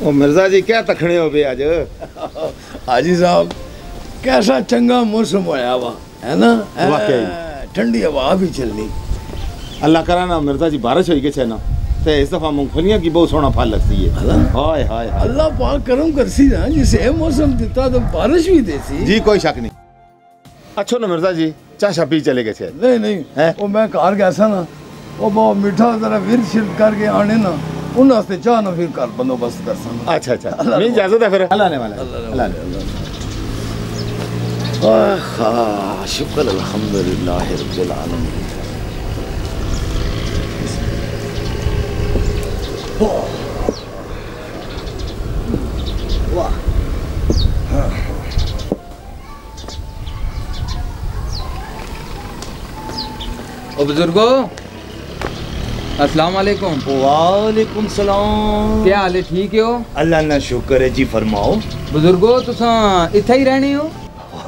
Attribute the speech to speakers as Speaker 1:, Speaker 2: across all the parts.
Speaker 1: ओ मिर्जा जी क्या तखने हो बे आज?
Speaker 2: हाजी साहब कैसा चंगा मौसम होया वा है ना,
Speaker 1: वाकई
Speaker 2: ठंडी हवा भी चलनी।
Speaker 1: अल्लाह करा ना मिर्जा जी बारिश हुई के ना ते इस दफा मूंगफलियां की बहुत सोना फल लगती है। हाय हाय
Speaker 2: अल्लाह पाक करम करसी ना, जिसे मौसम दिता तो बारिश भी देसी।
Speaker 1: जी कोई शक नहीं। अच्छो ना मिर्जा जी चाह शा पी चले गए?
Speaker 2: नहीं नहीं वो मैं घर गया सा ना, वो बहुत मीठा जरा विरद शिरद करके आने ना उन्हें चाह ना फिर घर बंदोबस्त कर सा।
Speaker 1: अच्छा अच्छा मेरी इजाजत है फिर। अल्लाह ने वाला
Speaker 2: शुक्र अल्हम्दुलिल्लाह रब्बिल आलमीन। वाह
Speaker 3: ओ बुजुर्गो अस्सलाम वालेकुम।
Speaker 4: वालेकुम सलाम।
Speaker 3: क्या हाल है, ठीक हो?
Speaker 4: अल्लाह ना शुक्र है जी, फरमाओ।
Speaker 3: बुजुर्गो तुसा इत्थे ही रहने हो?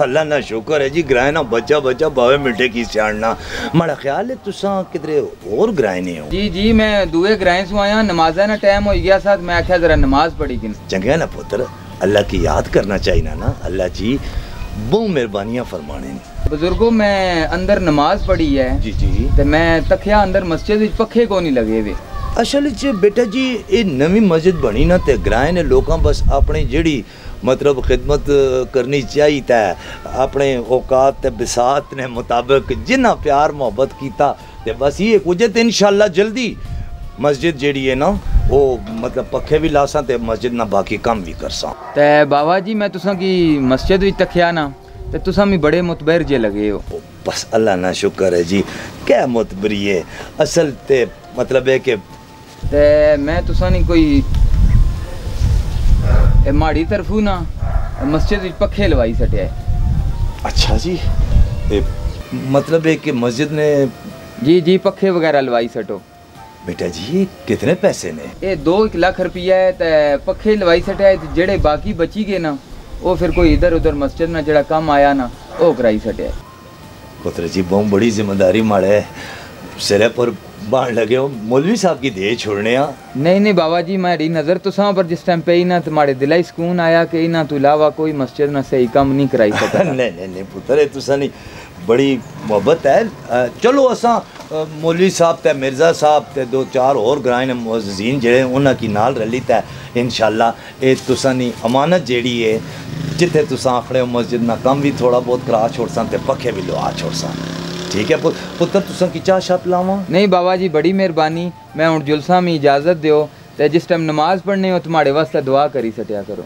Speaker 4: अल्लाह ना शुक्र है जी, ग्राए ना बच्चा बच्चा बावे मिठे की सियाणना। माड़ा ख्याल है तुसा किधरे और ग्राए नहीं हो?
Speaker 3: जी जी मैं दुए ग्राए से आया, नमाज़ा ना टाइम हो गया साथ, मैं आख्या जरा नमाज पढ़ी कि
Speaker 4: चंगा ना पुत्र, अल्लाह की याद करना चाहिए ना। अल्लाह जी बहुत मेहरबानियां फरमाने ने।
Speaker 3: बुजुर्गो मैं अंदर नमाज पढ़ी है
Speaker 4: जी जी
Speaker 3: ते मैं तख्या अंदर मस्जिद विच पखे को नहीं लगे वे।
Speaker 4: असल च बेटा जी ये नवी मस्जिद बनी ना ते ग्राए ने लोकां बस अपनी जेड़ी मतलब खिदमत करनी चाहिए अपने औकात ते बिसात ने मुताबिक जिन्ना प्यार मोहब्बत कीता ते बस ये कुछ ते इंशाअल्लाह जल्दी मस्जिद जेड़ी है ना वो मतलब पखे भी लासा ते मस्जिद ना बाकी काम भी करसा।
Speaker 3: ते बाबा जी मैं तुसा की मस्जिद विच तख्या ना ते तुसा भी बड़े मुतबर जे लगे हो।
Speaker 4: बस अल्लाह ना शुक्र है जी, क्या मुतबरी है असल ते मतलब है कि
Speaker 3: ते मैं तुसा नहीं कोई माड़ी तरफू ना मस्जिद विच पखे लवाई सटिया है।
Speaker 4: अच्छा जी मतलब है कि मस्जिद ने
Speaker 3: जी जी पखे वगैरह लवाई सटो।
Speaker 4: बेटा जी कितने पैसे ने?
Speaker 3: ये 2 लाख रुपया है ते पखे लवाई सटिया है, जेड़े बाकी बची गए ना वो फिर कोई इधर उधर मस्जिद ना जड़ा कम आया ना वो कराई सटिया।
Speaker 4: पुत्र जी बहुत बड़ी जिम्मेदारी माड़े सिरे पर बाण लगे हो, मौलवी साहब की दे छोड़ने आ।
Speaker 3: नहीं नहीं बाबा जी मेरी नज़र तो सा पर जिस टाइम पे ही ना तुम्हारे दिलाई सुकून आया कि इना तो इलावा कोई मस्जिद ना सही काम नहीं कराई सकता।
Speaker 4: नहीं पुत्र ये तुसा नहीं बड़ी मोहब्बत है। चलो असा मौलवी साहब ते मिर्ज़ा साहब ते 2-4 और ग्राए ने मुअज़्ज़िन जेड़े उन्हां की नाल रली ते इंशाअल्लाह ये तुसा नहीं अमानत जेड़ी है जिथे तुसा आखड़े हो मस्जिद ना काम भी थोड़ा बहुत करा छोड़सा ते पखे भी लवा छोड़सा। ठीक है पुत्र तुसा की चाह शा पिलावा?
Speaker 3: नहीं बाबा जी बड़ी मेहरबानी, मैं हुण जुलसा में इजाज़त दियो ते जिस टाइम नमाज पढ़ने हो तुम्हारे वास्ते दुआ करी सटिया करो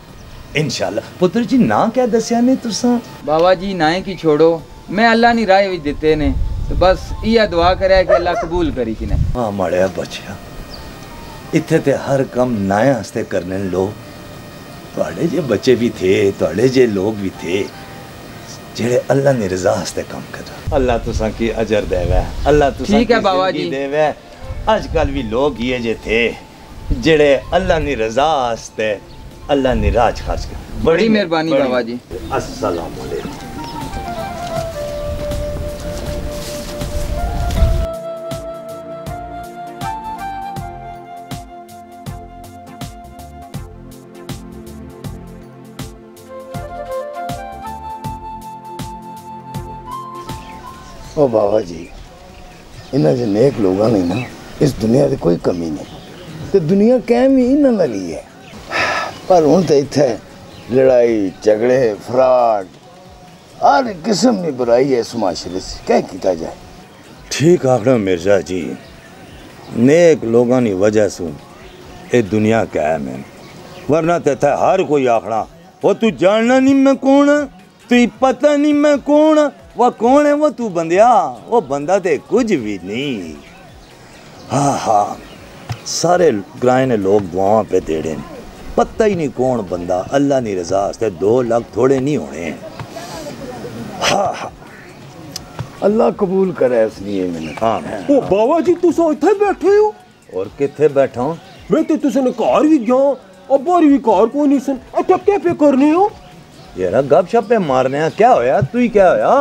Speaker 4: इंशाअल्लाह। पुत्र जी ना क्या दसिया ने तुसा?
Speaker 3: बाबा जी नाए की छोड़ो, मैं अल्लाह नी राह विच दिते ने तो बस इया दुआ करे कि अल्लाह कबूल करी कि ने।
Speaker 4: हाँ माड़िया बच्चा इत्थे ते हर कम नाए हस्ते करने लोग तुहाडे जे बच्चे भी थे, तुहाडे जे लोग भी थे जेड़े अल्लाह ने रजा हस्ते काम कर। अल्लाह तुसा की अजर देवे, अल्लाह तुसा
Speaker 3: ठीक है बाबा जी
Speaker 4: देवे। आजकल भी लोग ये जे थे जेड़े अल्लाह ने रजा हस्ते अल्लाह ने राज खर्च कर।
Speaker 3: बड़ी मेहरबानी बाबा जी।
Speaker 4: अस्सलाम वालेकुम।
Speaker 2: ओ बाबा जी इन्हें जो नेक लोगों ने ना इस दुनिया की कोई कमी नहीं, तो दुनिया कैम ही इन्हों वाली है। पर हूँ तो इत्थे लड़ाई झगड़े फ्रॉड हर किस्म की बुराई है इस माशरे से, क्या किया जाए?
Speaker 4: ठीक आखना मिर्जा जी, नेक लोगों की वजह से ये दुनिया कायम है, वरना तो था हर कोई आखना वो तू जानना नहीं मैं कौन, तू पता नहीं मैं कौन, वह कौन है वो तू बंदिया, वो बंदा ते कुछ भी नहीं। हाँ हाँ सारे ग्राए ने लोग दुआओं पे तेड़े ने, पता ही नहीं कौन बंदा अल्लाह की रजा से 2 लाख थोड़े नहीं होने। हाँ हाँ
Speaker 2: अल्लाह कबूल करे इसलिए मैंने।
Speaker 4: हाँ
Speaker 5: ओ बाबा जी तुसा इत्थे बैठे हो?
Speaker 4: और किथे बैठा हूँ
Speaker 5: मैं तो तुसा ने घर भी गया और बाहर भी घर कोई नहीं सन, अच्छा क्या पे करने हो?
Speaker 4: ये ना गप शप पे मारने हैं। क्या होया तू ही क्या होया?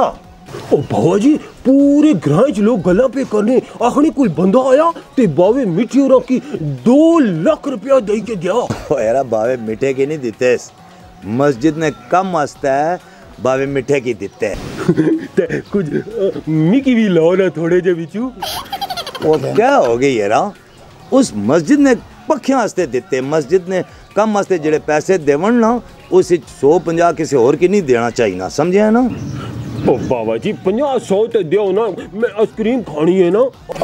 Speaker 5: ओ बाबा जी पूरे ग्रां च लोग गल्ला पे करने आखने कोई बंदा आया ते बावे मिठी होरा की 2 लाख रुपया दे के दिया।
Speaker 4: ओ यारा बावे मिठे की नहीं दिते, मस्जिद ने कम वास्ता है बावे मिठे की दिते
Speaker 5: ते कुछ मिकी भी लाओ ना थोड़े जे बिचू।
Speaker 4: वो क्या हो गई यारा, उस मस्जिद ने पक्खियां वास्ते दिते, मस्जिद ने कम वास्ते जेड़े पैसे देवन ना उस 150 किसी और की नहीं देना चाहिए ना, समझे ना।
Speaker 5: ओ बाबा जी 50-100 ते दियो ना, मैं आइसक्रीम खानी है ना।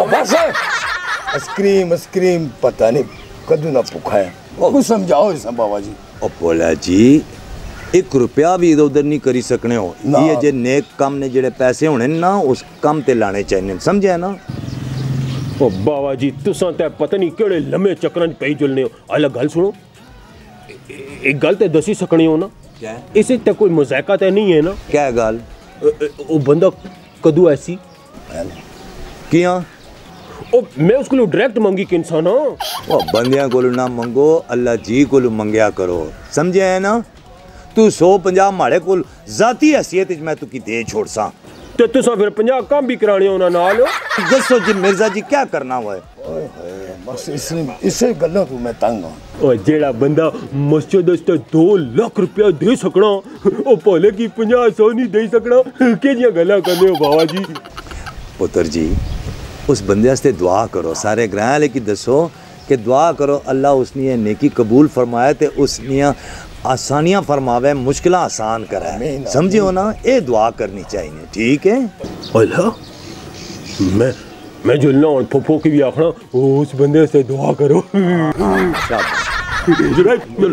Speaker 2: बस आइसक्रीम पता नहीं कदू ना भूखा है, कुछ समझाओ इस बाबा जी।
Speaker 4: ओ बोला जी 1 रुपया भी इधर उधर नहीं करी सकने हो, ये जे नेक काम ने जेड़े पैसे होने ना उस काम ते लाने चाहिए, समझे ना।
Speaker 5: ओ बाबा जी तुसा ते पता नहीं केड़े लम्बे चक्रां च पई जुलने हो। अलग गल सुनो, एक गल ते दसी सकने हो ना,
Speaker 4: क्या
Speaker 5: इसे ते कोई मजाका ते नहीं है ना।
Speaker 4: क्या गल
Speaker 5: ओ बंदा कदू ऐसी
Speaker 4: किया
Speaker 5: ओ मैं उसको डायरेक्ट मंगी कि इंसान
Speaker 4: ओ बंदियां को ना मंगो, अल्लाह जी को मंगया करो, समझे है ना। तू 150 माड़े को जाती हैसियत मैं तुकी दे छोड़ सा
Speaker 5: ते तुसा फिर 50 काम भी कराने होना नाल।
Speaker 4: दसो जी मिर्जा जी क्या करना हुआ है।
Speaker 2: ओए होए बस इसे गल्लों तो मैं तंग हूं।
Speaker 5: ओ जेड़ा बंदा मस्जिद वास्ते 2 लाख रुपया दे सकना ओ भले की 50-100 नहीं दे सकना, केजियां गल्लां करने हो बाबा जी।
Speaker 4: पुत्र जी उस बंदे वास्ते दुआ करो, सारे ग्रां वाले की दसो कि दुआ करो अल्लाह उसनी नेकी कबूल फरमाए ते उसनी आसानियां फरमावे, मुश्किल आसान करे, समझियो ना। ये दुआ करनी चाहिए, ठीक है।
Speaker 5: अल्लाह मैं जुलना और फुफो की भी आखना उस बंदे से दुआ करो।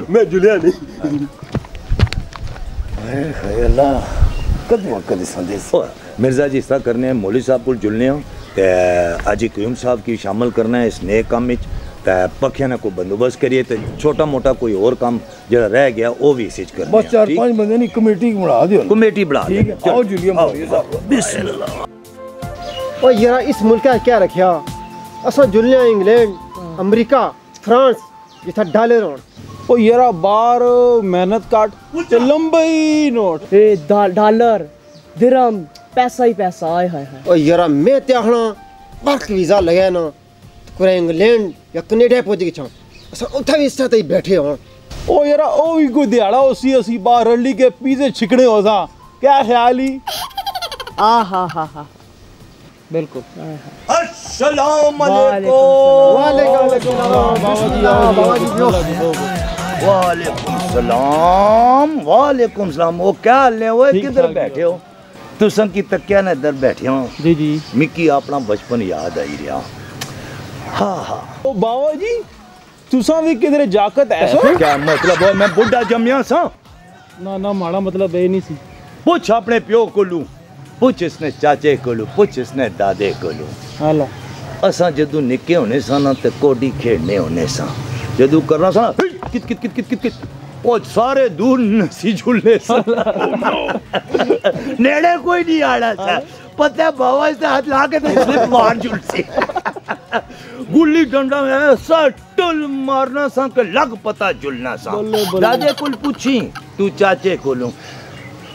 Speaker 5: मैं जुलिया नहीं।
Speaker 2: अल्लाह कद संदेश
Speaker 4: मिर्जा जी इस तरह करने हैं, मौलवी साहब को जुलने हो ते हाजी क्यूम साहब की शामिल करना है इस नेक काम में, पक्खियां ने कोई बंदोबस्त करिए तो छोटा मोटा कोई और काम जरा रह गया वो भी इसी करना।
Speaker 2: बस 4-5 बंदे नहीं कमेटी बना दियो,
Speaker 4: कमेटी बना
Speaker 2: ठीक है। आओ जुलिया मौलवी साहब
Speaker 4: बिस्मिल्लाह।
Speaker 6: और यार इस मुल्क का क्या रखा असा जुलने इंग्लैंड अमेरिका फ्रांस जिथा डॉलर होन
Speaker 7: ओ यारा बार मेहनत काट ते लंबे नोट
Speaker 8: ए डॉलर दिरहम पैसा ही पैसा। आय हाय हाय
Speaker 6: और यार मैं ते आखना वर्क वीजा लगे ना तो कोई इंग्लैंड या कनाडा पहुंच गए छा असा उठा भी इस तरह ही बैठे होन।
Speaker 7: ओ यारा ओ भी कोई दिहाड़ा उसी असी बाहर रली के पीछे छिकने हो सा, क्या ख्याल ही।
Speaker 8: आ हा हा हा बिल्कुल।
Speaker 4: अस्सलाम वालेकुम सलाम। वो क्या हाल है, वो किधर बैठे हो तुम की तकिया ने इधर बैठे हो।
Speaker 7: जी जी
Speaker 4: मिकी अपना बचपन याद आई रहा। हाँ हाँ
Speaker 7: ओ बाबा जी तुसा भी किधर जाकत ऐसा
Speaker 4: क्या मतलब है, मैं बुढ़ा जमिया सा
Speaker 7: ना ना माड़ा मतलब ये नहीं सी।
Speaker 4: पूछ अपने प्यो को लू, पूछ इसने चाचे को लू, पूछ इसने दादे को लू।
Speaker 7: हाला
Speaker 4: असा जदू निके होने सा ना ते कोडी खेडने होने सा, जदू करना सा कित कित कित कित कित कित वो सारे दूर नसी झूलने सा नेड़े कोई नहीं आड़ा सा, पता है बाबा से हाथ ला के तो इसने मार झूलसी गुल्ली डंडा में ऐसा टुल मारना सा के लग पता झूलना सा। दादे को पूछी तू चाचे को लू,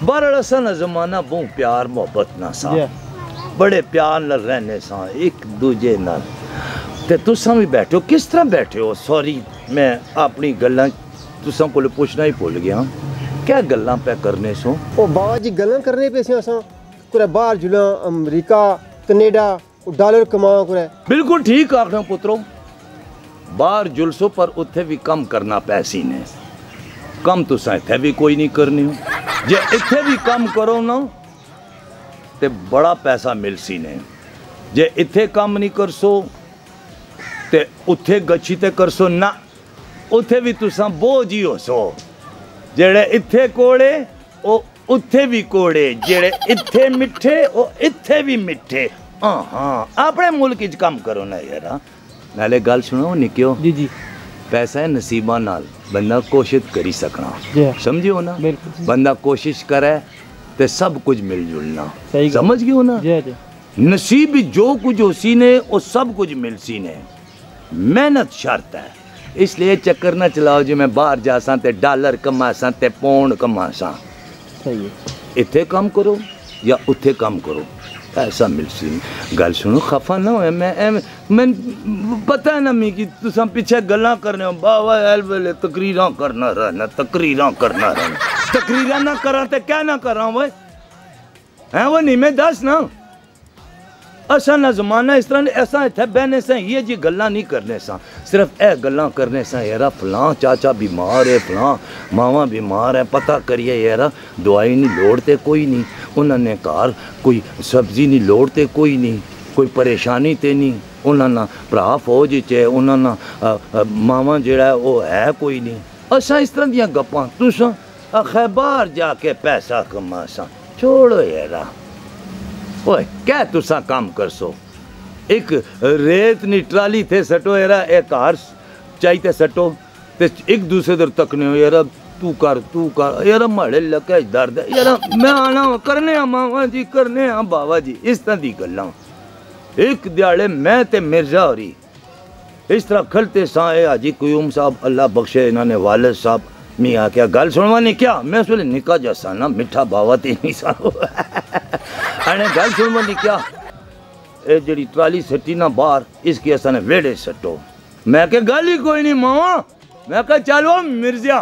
Speaker 4: बड़ा सन जमाना बहुत प्यार मोहब्बत ना सा, बड़े प्यार न रहने सा एक दूजे नाल। ते तुसा भी बैठो, किस तरह बैठे हो। सॉरी मैं अपनी गल्लां तुसा को पूछना ही भूल गया, क्या गल्लां पे करने सो।
Speaker 6: ओ बाबा जी गल्लां करने पे असा कोई बाहर जुला अमेरिका कनाडा डॉलर कमा कोई।
Speaker 4: बिल्कुल ठीक आखना पुत्रो, बाहर जुलसो पर उत्थे भी कम करना पैसी ने, कम तुसा इत्थे भी कोई नहीं करनी हो। जे इत्थे भी कम करो ना ते बड़ा पैसा मिलसी ने, जे इत्थे कम नहीं करसो ते उत्थे गच्छी ते करसो ना, उत्थे भी तुसा बोझ ही हो सो। जेड़े इत्थे कोड़े ओ उत्थे भी कोड़े, जेड़े इत्थे मिठे ओ इत्थे भी मिठे। हाँ अपने मुल्क च कम करो ना यार। नाले गल सुनो निक्यो
Speaker 7: जी जी
Speaker 4: पैसा है नसीबा नाल बंदा कोशिश करी सकना, समझियो ना।
Speaker 7: बिल्कुल
Speaker 4: बंदा कोशिश करे ते सब कुछ मिलजुलना, समझ गयो ना।
Speaker 7: जी जी
Speaker 4: नसीब जो कुछ होसी ने वो सब कुछ मिलसी ने, मेहनत शर्त है। इसलिए चक्कर न चलाओ जो मैं बाहर जासा ते डॉलर कमासा ते पौंड कमासा।
Speaker 7: सही है।
Speaker 4: इत्थे काम करो या उत्थे काम करो, ऐसा मिलसी गल सुनो, खफा ना हो। मैं पता है ना मी कि तुसा पीछे गल्ला करने हो, बाबा एल वेले तकरीरां करना रहना, तकरीरां करना रहना, तकरीरां ना करा ते क्या ना करा वो है वो नहीं मैं दस ना। असा ना जमाना इस तरह ऐसा इत्थे बहने से ये जी गल्ला नहीं करने सा, सिर्फ ए गल्ला करने सा यारा फलां चाचा बीमार है, फलां मावा बीमार है, पता करिए यारा दवाई नहीं लोड़ते कोई नहीं, उन्होंने घर कोई सब्जी नहीं लोड़ते कोई नहीं, कोई परेशानी ते नहीं, उन्होंने भरा फौज च है, उन्होंने मावा जेड़ा वो है कोई नहीं। असा इस तरह दियां गप्पां तुसां आखे बाहर जाके पैसा कमा सा, छोड़ो यारा। ओए क्या तुसा काम कर सो, एक रेत नी ट्राली थे सटो यारा, एक कार चाहिए सटो ते एक दूसरे दर तकने हो यारा, तू कर यारा माड़े लगे दर्द है यारा, मैं आना करने आ मावा जी, करने आ बाबा जी, इस तरह दी गल्लां। एक दिहाड़े मैं ते मिर्जा होरी इस तरह खलते सा, हाजी क्यूम साहब अल्लाह बख्शे इन्होंने वालिद साहब मी आख्या गल सुनवानी क्या, मैं उस वेले निका जैसा ना मिठा बावा ते नहीं सा अने गल सुनवानी क्या, ए जड़ी ट्राली सट्टी ना बाहर इसकी असा ने वेड़े सट्टो। मैं क्या गल ही कोई नहीं मावा, मैं क्या चलो मिर्जा।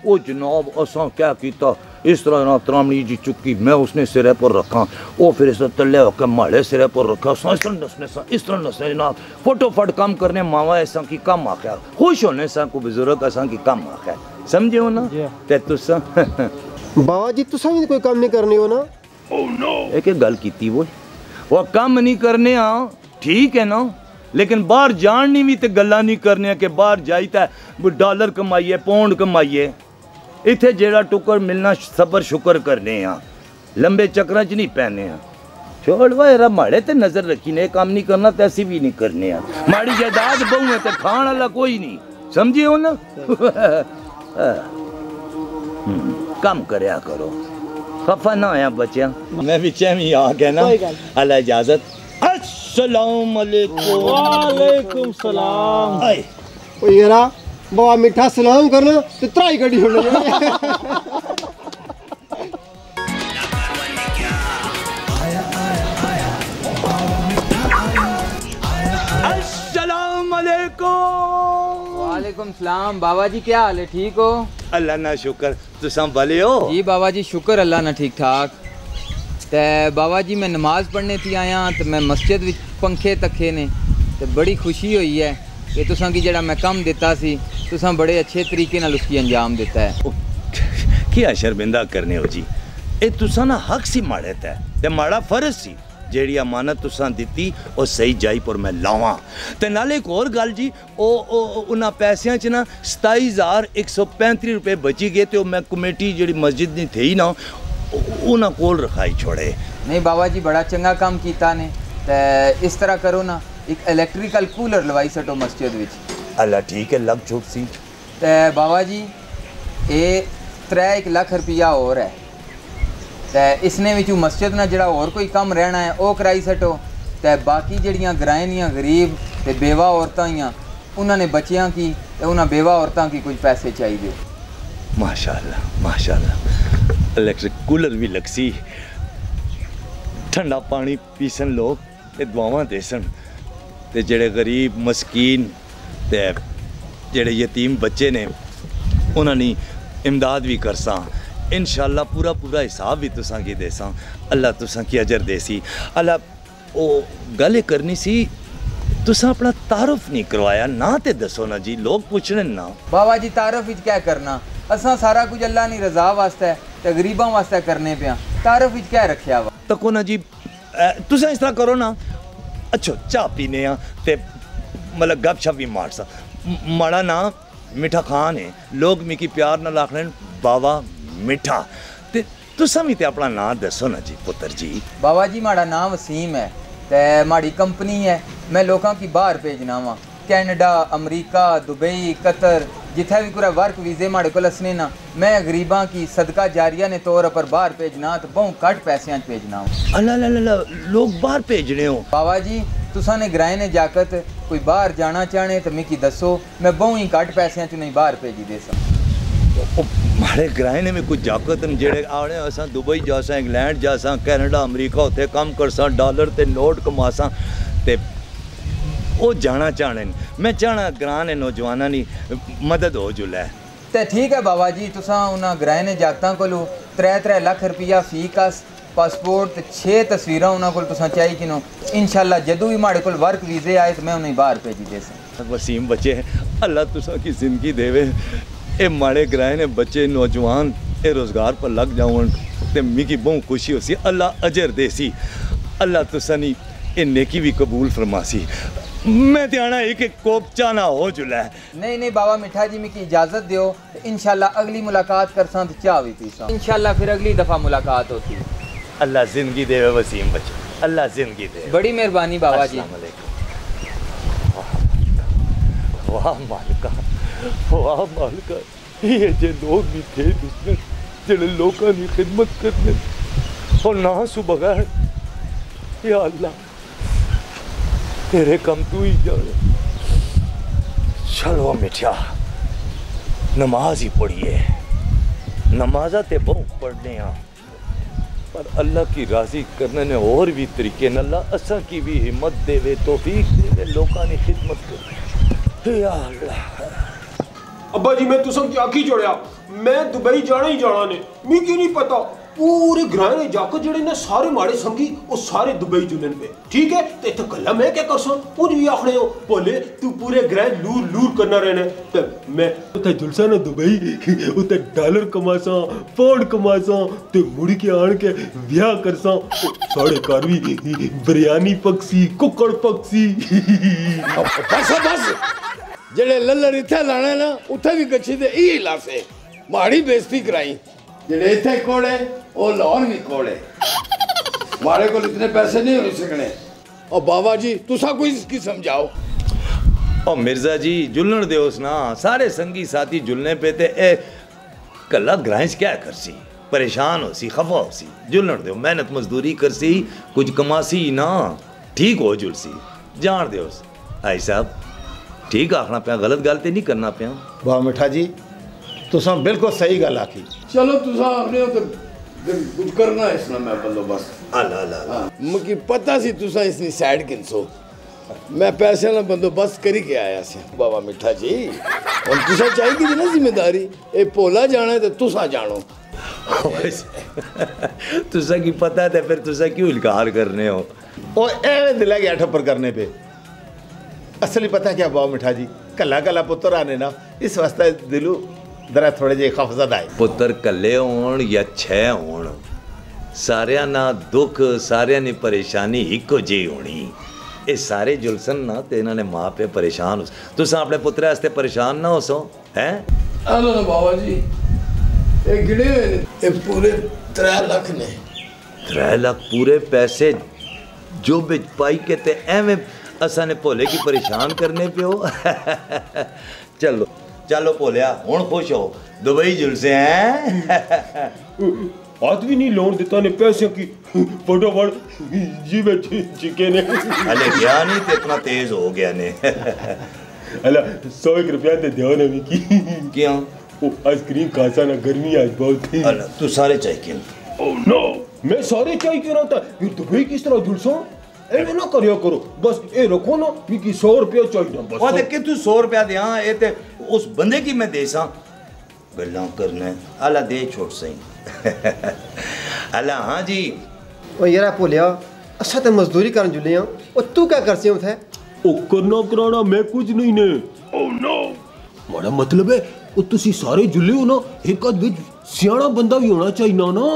Speaker 4: ओ जनाब असा क्या किया, इस तरह ना त्रामणी जी चुकी मैं उसने सिरे पर रखा, वो फिर इस तरह तले होकर माड़े सिरे पर रखा, इस तरह नसने जनाब फटोफट काम करने मावा ऐसा की कम आख्या, खुश होने सा को बुजुर्ग ऐसा की कम आख्या, समझे हो ना ते तुसा
Speaker 6: बाबा जी तुसा भी कोई काम नहीं करने हो ना।
Speaker 4: एक गल की वो काम नहीं करने आ ठीक है ना, लेकिन बाहर जानी भी तो गल्ला नहीं करने कि बाहर जाइए डॉलर कमाइए पाउंड कमाइए, इत्थे जेड़ा टुकर मिलना सबर शुक्र करने आ, लंबे चक्कर च नहीं पैने आ। छोड़ वायरा माड़े ते नजर रखी ने, काम नहीं करना तो ऐसी भी नहीं करने आ, माड़ी जायदाद बहु है तो खान वाला कोई नहीं, समझे हो ना काम करया करो, खफा ना आया बच्चा। मैं भी चैमी आ गया ना, अल्लाह इजाजत। अस्सलाम वालेकुम।
Speaker 7: वालेकुम सलाम।
Speaker 6: ओ यारा बाबा मिठा सलाम करना तो त्राई गड्डी होने
Speaker 4: अस्सलाम वालेकुम।
Speaker 3: वालेकुम सलाम। बाबा जी क्या हाल है, ठीक हो?
Speaker 4: अल्लाह ना शुक्र, तुसा भले हो?
Speaker 3: जी बाबा जी शुक्र अल्लाह ना ठीक ठाक। ते बाबा जी मैं नमाज पढ़ने थी आया तो मैं मस्जिद विच पंखे तखे ने ते बड़ी खुशी हुई है कि तुसा की जड़ा मैं कम दिता सी तुसा बड़े अच्छे तरीके नाल उसकी अंजाम दिता है।
Speaker 4: क्या शर्मिंदा करने हो जी, ए तुसा ना हक सी माड़े ते माड़ा फर्ज सी, जेड़ी अमानत तुसा दिती और सही जाई पर मैं लावां। ते नाले एक और गल जी, उन्हां पैसियां च ना 27,135 रुपए बची गए ते मैं कमेटी जेड़ी मस्जिद दी थी ना उन्हां कोल रखाई छोड़े।
Speaker 3: नहीं बाबा जी बड़ा चंगा काम कीता ने, ते इस तरह करो ना एक इलेक्ट्रिकल कूलर लवाई सटो मस्जिद विच।
Speaker 4: अल्लाह ठीक है लग चुप सी।
Speaker 3: ते बाबा जी ये 3 लाख रुपया और है ते इसने विचों मस्जिद ना जड़ा और कोई कम रहना है वो कराई सटो, ते बाकी जड़ियां ग्राएं दियां गरीब ते बेवा औरतां हियां उन्होंने बच्चियां की ते उन्हां बेवा औरतां की कुछ पैसे चाहिए।
Speaker 4: माशाल्लाह माशाल्लाह, इलेक्ट्रिक कूलर भी लगसी, ठंडा पानी पीसन लोग ते दुआवां देसन, ते जेड़े गरीब मस्कीन ते जेड़े यतीम बच्चे ने उन्होंने इमदाद भी करसा। इंशाअल्लाह पूरा पूरा हिसाब भी तुसां की देसां, अल्लाह तुसां की अजर देसी। अल्लाह ओ गल करनी सी, तुसां अपना तारुफ नहीं करवाया ना ते दसो ना जी, लोग पूछने ना।
Speaker 3: बाबा जी तारुफ विच क्या करना, असां सारा कुछ अल्लाह नी रजा वास्ते ते गरीबां वास्ते करने पिया, तारुफ विच क्या रखिया वा।
Speaker 4: तको ना जी तुसां इस तरह करो ना, अच्छा चाह पीने आ ते मतलब गपशप भी मार सा, माड़ा ना मिठा खान है, लोग मिकी प्यार नाल आखने बाबा मिठा, ते तुसां भी ते अपना नाम दसो ना जी पुत्र जी।
Speaker 3: बाबा जी माड़ा नाम वसीम है ते माड़ी कंपनी है, मैं लोगों की बाहर भेजना वा, कैनेडा अमरीका दुबई कतर जिथे भी कोई वर्क वीजे माड़े को असने ना, मैं गरीबां की सदका जारिया ने तौर पर बाहर भेजना तो बहुत घट पैसों भेजना।
Speaker 4: अल्लाह लोग बाहर भेजने हो
Speaker 3: बाबा जी, तुसा ने ग्राए ने जाकत कोई बाहर जाना चाहने तो मिकी दसो, मैं बहुत ही घट पैसों च नहीं बाहर भेजी दे सा।
Speaker 4: माड़े ग्राए ने भी कुछ जाकत न जेड़े आने असां दुबई जासां इंग्लैंड जासां कैनेडा अमरीका उत्थे काम करसां डॉलर ते नोट कमासां ते वो जाना चाहने मैं चाहना ग्रां ने नौजवानां दी मदद हो जुलै
Speaker 3: ते ठीक है बाबा जी तुसां उन्हां ग्राए ने जागतां कोलों 3-3 लाख रुपया फी कस पासपोर्ट ते 6 तस्वीरां उन्हां कोल तुसां चाहिए किनो इंशाल्लाह जदों भी माड़े कोल वर्क वीजे आए तो मैं उन्हें बाहर भेजी देसां।
Speaker 4: वसीम बच्चे अल्लाह तुसा की जिंदगी देवे ए माड़े ग्राए ने बच्चे नौजवान ए रोजगार पर लग जावन ते मिगी बहुत खुशी होसी अल्लाह अजर देसी अल्लाह तुसा नी ए नेकी भी कबूल फरमासी। मैं ते आना एक कोप चा ना हो जुला
Speaker 3: नहीं नहीं बाबा मिठा जी मिकी इजाजत दियो इंशाल्लाह अगली मुलाकात करसां तो चाह भी पीसां इंशाल्लाह फिर अगली दफा मुलाकात होती।
Speaker 4: अल्लाह जिंदगी देवे वसीम बच्चे अल्लाह जिंदगी दे
Speaker 3: बड़ी मेहरबानी बाबा जी।
Speaker 4: वाह मालिका वाह मालिका ये जे लोग भी थे दुश्मन जेड़े लोगों की खिदमत करने और ना सु बगैर या अल्लाह तेरे कम तू ही जाने। चलो मिठिया नमाज ही पढ़िए नमाजा ते बहुत पढ़ने पर अल्लाह की राजी करने ने और भी तरीके न अल्लाह असा की भी हिम्मत देवे तौफीक देवे लोगों की खिदमत करे या अल्लाह।
Speaker 5: अब्बा जी मैं तुसम की आखी जोड़िया मैं दुबई जाना ही जाना ने मिगी नहीं पता पूरे ग्रां ने जाकर जड़े ने सारे माड़े संगी वो सारे दुबई जुलन पे ठीक है ते इत्थे गल्ला मैं क्या करसा कुछ भी आखने हो बोले तू पूरे ग्रां लूर लूर करना रहने ते मैं उते जुलसा ना दुबई उते डॉलर कमासा पाउंड कमासा ते मुड़ी के आन के ब्याह करसा साढ़े घर भी बिरयानी पकसी कुकड़ पकसी
Speaker 2: बस बस जेड़े लल्लर इत्थे लाने ना उथे भी गच्छी दे ई लासे माड़ी बेइज्जती कराई जेड़े इत्थे कोड़े ओ लाहौर भी कोड़े मारे को इतने पैसे नहीं हो सकने। और बाबा जी तुसा कोई इसकी समझाओ।
Speaker 4: और मिर्जा जी जुलण दे उस ना सारे संगी साथी जुलने पे ते ए कल्ला ग्रांच क्या करसी परेशान होसी खफा होसी जुलण दे मेहनत मजदूरी करसी कुछ कमासी ना ठीक हो जुलसी जान दे उस भाई साहब ठीक आखना पे गलत गल ते नहीं करना पे।
Speaker 1: वाह मिठा जी तुसा बिल्कुल सही गल आखी।
Speaker 2: चलो तुसा अपने तो कुछ करना है इसना मैं बंदोबस्त
Speaker 4: अल्लाह अल्लाह
Speaker 2: मुझे पता सी तुसा इसनी साइड किनसो मैं पैसे ना बंदोबस्त करी के आया सी बाबा मिठा जी और तुसा चाहिए कि ना जिम्मेदारी ए पोला जाना है तो तुसा जानो
Speaker 4: तुसा की पता है फिर तुसा क्यों इनकार करने हो
Speaker 1: ओ एवें दिला गया ठप्पर करने पे असली पता क्या बाबा मिठा जी कला कला पुत्र आने ना इस वास्ते दिलू दरा थोड़े जे खफजद आए
Speaker 4: पुत्र कल्ले होण या छह होण सारिया ना दुख सारिया नी परेशानी इको जी होनी ये सारे जुलसन ना ते इन्हां ने मां पे परेशान हो तुसा अपने पुत्र वास्ते परेशान ना हो सो हैं
Speaker 2: हेलो ना बाबा जी ए गिने ए पूरे 3 लाख ने
Speaker 4: 3 लाख पूरे पैसे जो बिच पाई के ते एवें असा ने भोले की परेशान करने पे हो चलो चलो भोलिया हुण खुश हो दुबई जुलसे हैं
Speaker 5: आदमी नहीं लोन देता ने पैसे की फटाफट जी में चिके ने
Speaker 4: अले गया नहीं तो इतना तेज हो गया ने
Speaker 5: अला 100 रुपया दे दियो ने की
Speaker 4: क्यों
Speaker 5: वो आइसक्रीम खासा ना गर्मी आज बहुत थी
Speaker 4: अला तू सारे चाहिए क्यों
Speaker 5: ओह नो मैं सारे चाहिए क्यों रहा था फिर दुबई किस तरह जुलसो ए ना करियो करो बस ए रखो ना मिकी 100 रुपया चाहिए ना बस
Speaker 4: वो देख के तू 100 रुपया दे हां ए ते उस बंदे की मैं देसा गल्ला करना अला दे छोड़ सही अला हां जी
Speaker 6: ओ यारा भोलिया अच्छा ते मजदूरी करन जुले हां ओ तू क्या करसे उथे
Speaker 5: ओ करना कराना मैं कुछ नहीं ने ओह नो माड़ा मतलब है ओ तुसी सारे जुले हो ना एक आध विच सियाना बंदा भी होना चाहिए ना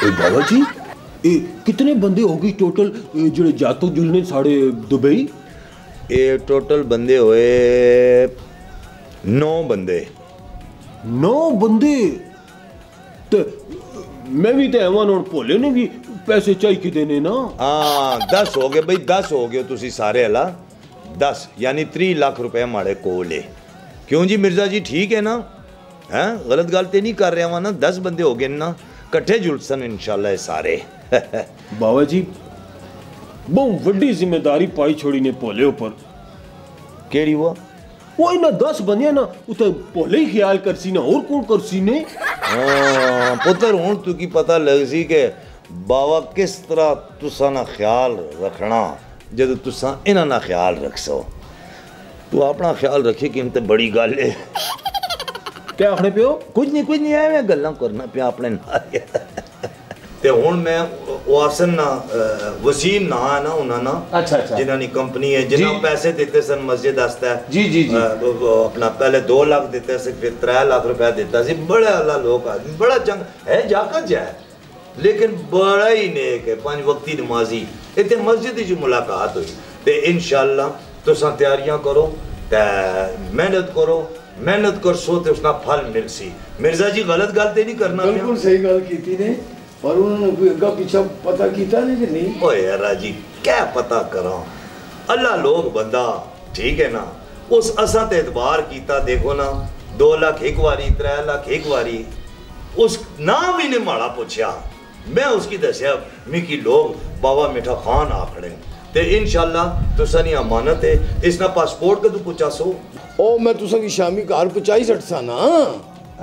Speaker 5: ए बाबा जी ए कितने बंदे होगी टोटल जेड़े जातो जुलने साढ़े दुबई
Speaker 4: ये टोटल बंदे हुए 9 बंदे
Speaker 5: 9 बंदे ते मैं भी तो एवन और भोले ने भी पैसे चाहिए कि देने ना
Speaker 4: हाँ 10 हो गए भाई 10 हो गए तुसी सारे अला 10 यानी 3 लाख रुपए माड़े कोल है क्यों जी मिर्जा जी ठीक है ना हैं गलत गल ते नहीं कर रहा वहां ना 10 बंदे हो गए ना कट्ठे जुलसन इंशाल्लाह सारे
Speaker 5: बाबा जी बहुत बड़ी जिम्मेदारी पाई छोड़ी ने भोले ऊपर
Speaker 4: केड़ी हुआ
Speaker 5: वो इन्हें 10 बंदे ना उते भोले ही ख्याल करसी ना और कौन करसी ने।
Speaker 4: हाँ पुत्र हूँ तू की पता लग सी के बाबा किस तरह तुसा ना ख्याल रखना जब तुसा इन्हां ना ख्याल रख सो। तू अपना ख्याल रखी कि इनते बड़ी गल है।
Speaker 5: क्या आखने पे हो?
Speaker 4: कुछ नहीं है मैं गल्लां करना पे अपने नाल ते हुन मैं वासन ना वसीम ना है ना उन्हां ना
Speaker 1: अच्छा अच्छा
Speaker 4: जिन्हां नी कंपनी है जिन्हां पैसे देते सन मस्जिद वास्ते
Speaker 1: जी
Speaker 4: अपना पहले 2 लाख देते थे फिर 3 लाख रुपया देता सी। बड़े अल्लाह लोग आदमी बड़ा चंग है जाकत जाए लेकिन बड़ा ही नेक है 5 वक्ती नमाजी इतने मस्जिद च मुलाकात हुई ते इंशाअल्लाह तुसा तैयारियां करो ते मेहनत कर सो ते उसका फल मिल सी। मिर्जा जी गलत गल ते नहीं करना।
Speaker 2: बिल्कुल सही गल कीती ने पर उन्होंने कोई अग्गा पीछा पता कीता नहीं कि नहीं।
Speaker 4: ओए यारा जी क्या पता करा अल्लाह लोग बंदा ठीक है ना उस असा ते एतबार कीता देखो ना 2 लाख एक बारी 3 लाख एक बारी उस नाम ही ने माड़ा पूछया मैं उसकी दसिया मिकी लोग बाबा मिठा खान आखड़े ते इंशाअल्लाह तुसा नी अमानत है इसना पासपोर्ट कदू पूछा सो।
Speaker 2: ओ मैं तुसा की शामी घर पहुंचाई सटसा ना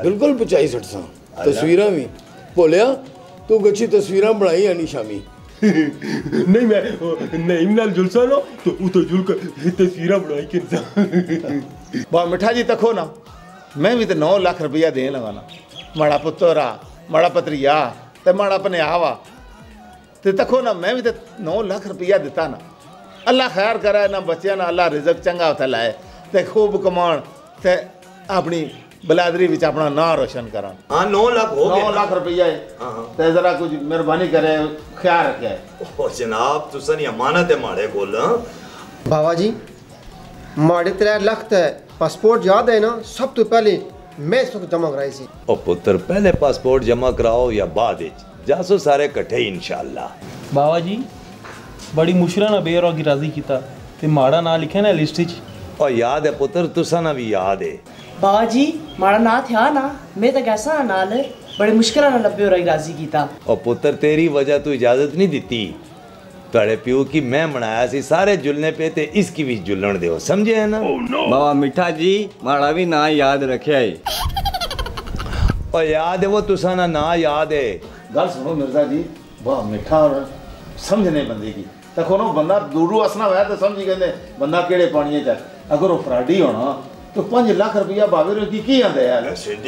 Speaker 2: बिल्कुल पहुंचाई सटसा तस्वीरां भी भोलिया तू गच्छी तस्वीरां बनाई आनी शामी।
Speaker 5: नहीं मैं नहीं नाल जुलसा ना तो उतो जुल कर तस्वीरां बनाई किनसा।
Speaker 1: बा मिठा जी तको ना मैं भी तो 9 लाख रुपया देन लगा ना माड़ा पुत्तरा माड़ा पत्रिया ते माड़ा भनियावा ते तको ना मैं भी तो 9 लाख रुपया दिता ना। अल्लाह खैर करे ना बच्चियां ना अल्लाह रिजक चंगा उत्थे लाए ते खूब कमान ते अपनी बलादरी विच अपना नाम रोशन करा।
Speaker 4: हाँ 9 लाख हो गए
Speaker 1: 9 लाख रुपया है ते जरा कुछ मेहरबानी करे ख्याल रखे।
Speaker 4: ओ जनाब तुसा नी अमानत है माड़े कोल।
Speaker 6: बाबा जी माड़े 3 लाख ते पासपोर्ट याद है ना सब तो पहले मैं इसको जमा कराई सी।
Speaker 4: ओ पुत्र पहले पासपोर्ट जमा कराओ या बाद विच जासो सारे इकट्ठे इंशाअल्लाह।
Speaker 7: बाबा जी बड़ी मुश्किल ना बेर और राजी कीता ते माड़ा ना लिखे ना लिस्ट च।
Speaker 4: और याद है पुत्र तुसा ना भी याद है
Speaker 8: बाबा जी माड़ा ना था ना मैं तो कैसा नाल बड़े मुश्किल ना लब्बे और राजी कीता।
Speaker 4: और पुत्र तेरी वजह तू इजाजत नहीं दिती तेरे प्यो की मैं मनाया सी सारे जुलने पे ते इसकी भी जुलन दो समझे है ना।
Speaker 3: बाबा मिठा जी माड़ा भी ना याद रखे है।
Speaker 4: और याद है वो तुसा ना याद है।
Speaker 1: गल सुनो मिर्जा जी वाह मिठा और समझने बंदे की तको ना बंदा दूरू असना हुआ तो समझी कहते बंदा केड़े पानी च अगर वो फ्राडी होना तो 5 लाख रुपया बावे की आंदे यार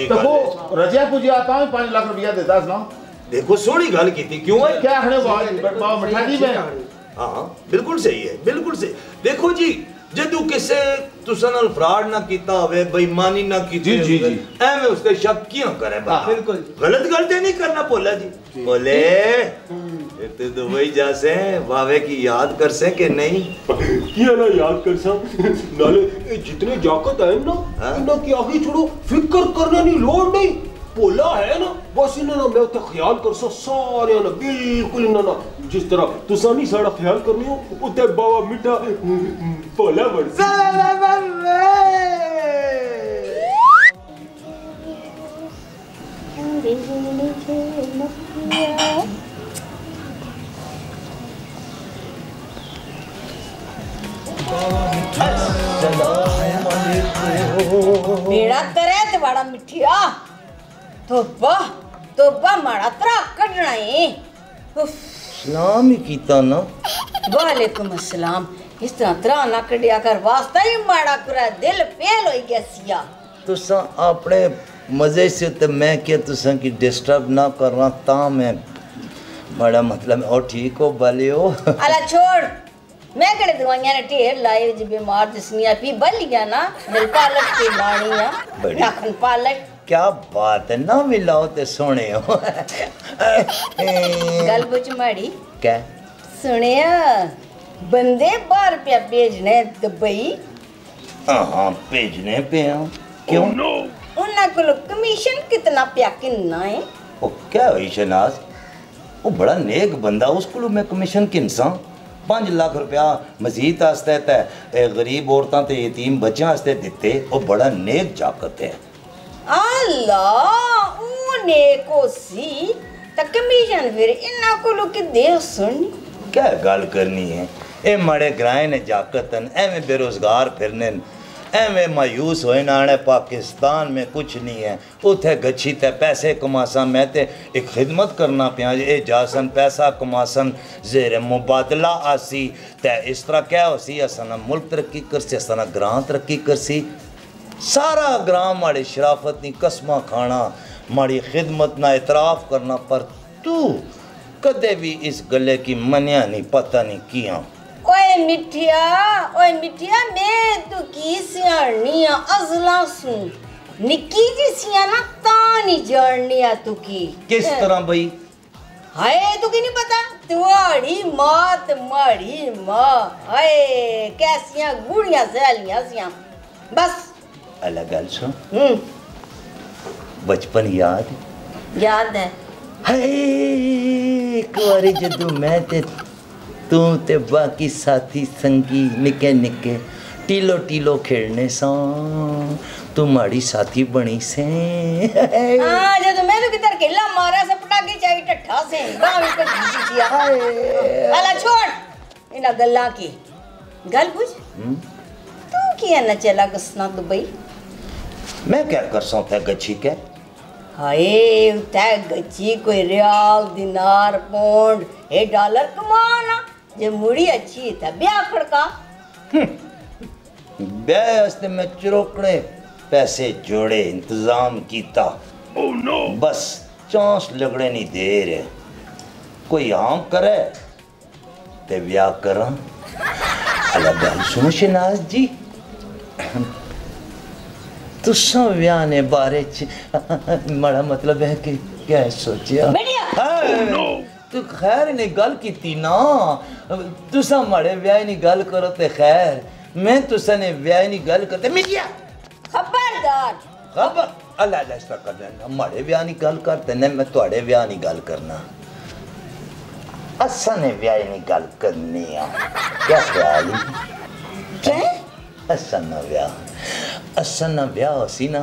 Speaker 1: तो वो रजिया पुजिया ता 5 लाख रुपया देता ना।
Speaker 4: देखो सोहनी गल कीती क्यों है
Speaker 1: क्या आखने बाबा मिठा जी मैं
Speaker 4: हाँ बिल्कुल सही है बिल्कुल सही। देखो जी जदू किसे तुसा नाल फ्रॉड ना कीता होवे बेईमानी ना कीती
Speaker 1: जी जी
Speaker 4: एवें उसते शक क्यों करे बिल्कुल गलत गल ते नहीं करना भोला जी। बोले ते दुबई जासे बावे की याद कर से कि नहीं
Speaker 5: किया ना याद कर सा नाले जितने जाकत है ना इन्ना की आगे छोड़ो फिक्र करने नहीं लोड़ नहीं भोला है ना बस इन्ना ना मैं उते ख्याल कर सा सारे ना बिल्कुल इन्ना ना जिस तरह तुसा नहीं सारा ख्याल करनी हो उते बाबा मिठा भोला बन
Speaker 9: बेड़ा करे ते बड़ा मिठिया तोबा माड़ा तरा कढना है।
Speaker 4: सलाम ही कीता ना।
Speaker 9: वालेकुम अस्सलाम इस तरह तरा ना कढ़िया कर वास्ता ही माड़ा कुरा दिल फेल हो गया सिया।
Speaker 4: तुसा अपने मजे से तो मैं क्या तुसा की डिस्टर्ब ना करना ता मैं बड़ा मतलब और ठीक हो भले हो।
Speaker 9: अला छोड़ मैं कड़े दवाइयां ने ढेर लाए जी बीमार जिसनिया पी बल गया ना मिल पालक की लानिया नाखन पालक
Speaker 4: क्या बात है ना मिलाओ ते सोने हो।
Speaker 9: गल बुझ माड़ी
Speaker 4: क्या
Speaker 9: सुनिया बंदे 12 रुपया भेजने दुबई।
Speaker 4: हाँ भेजने पे हैं क्यों
Speaker 9: उन्ना को कमीशन कितना प्या किन्ना है।
Speaker 4: ओ क्या हुई शनाज वो बड़ा नेक बंदा उसको मैं कमीशन किनसा 5 लाख रुपया मस्जिद आस्ते ते गरीब औरतां ते यतीम बच्चों आस्ते दिते वो बड़ा नेक जाकत है।
Speaker 9: अल्लाह ओ नेको सी त कमीशन फिर इन्ना को लोग दे सुन
Speaker 4: क्या गल करनी है ए माड़े ग्राए ने जाकतन एवें बेरोजगार फिरने एवें मायूस होए ना आने पाकिस्तान में कुछ नहीं है उथे गच्छी ते पैसे कमासा मैं ते एक खिदमत करना पिया ए जासन पैसा कमासन जेरे मुबादला आसी ते इस तरह क्या होसी असना मुल्क तरक्की करसी असना ग्रां तरक्की करसी सारा ग्रां माड़ी शराफत नी कसमा खाना माड़ी खिदमत ना इतराफ करना पर तू कदे भी इस गले की मनिया नहीं पता नहीं किया
Speaker 9: ओए मिठिया मैं तू की सियानी अजला सू निक्की जी सिया ना तानी जाननी आ तू की
Speaker 4: किस तरह भाई
Speaker 9: हाय तू की नहीं पता तुम्हारी माँ हाय कैसियां गुड़ियां सहेलियां सियां बस
Speaker 4: अलग गल सुन बचपन याद है हाय एक बारी जदू मैं ते तू ते बाकी साथी संगी निके निके टीलो खेलने सा तुम्हारी साथी बनी से
Speaker 9: हां जब मैं तो किधर खेला मारा से पटाके चाई टट्ठा से गांव पे खींचिया अला छोड़ इना गल्ला की गल पूछ तू किया न चला गसना दुबई
Speaker 4: मैं क्या कर सकता गच्छी के
Speaker 9: हाय उठा गच्छी कोई रियाल दिनार पौंड ए डॉलर कमाना जे मुड़ी अच्छी था ब्याह खड़का
Speaker 4: ब्याह वास्ते मैं चरोकड़े पैसे जोड़े इंतजाम कीता ओह नो बस चांस लगने नहीं दे रहे कोई आम करे ते ब्याह करा अलग गल सुनो शनाज जी तुसा ब्याह ने बारे च माड़ा मतलब है कि क्या सोचिया तू खैर ने गल की ना तुसा माड़े ब्याह नी गल करो ते खैर मैं तुसा ने ब्याह नी गल करते मिजिया
Speaker 9: खबरदार
Speaker 4: खबर अल्लाह अल्लाह इस तरह कर देना माड़े ब्याह नी गल करते ने मैं तुम्हारे ब्याह नी गल करना असा ने ब्याह नी गल करनी है क्या ख्याल
Speaker 9: क्या
Speaker 4: असा ना ब्याह होसी ना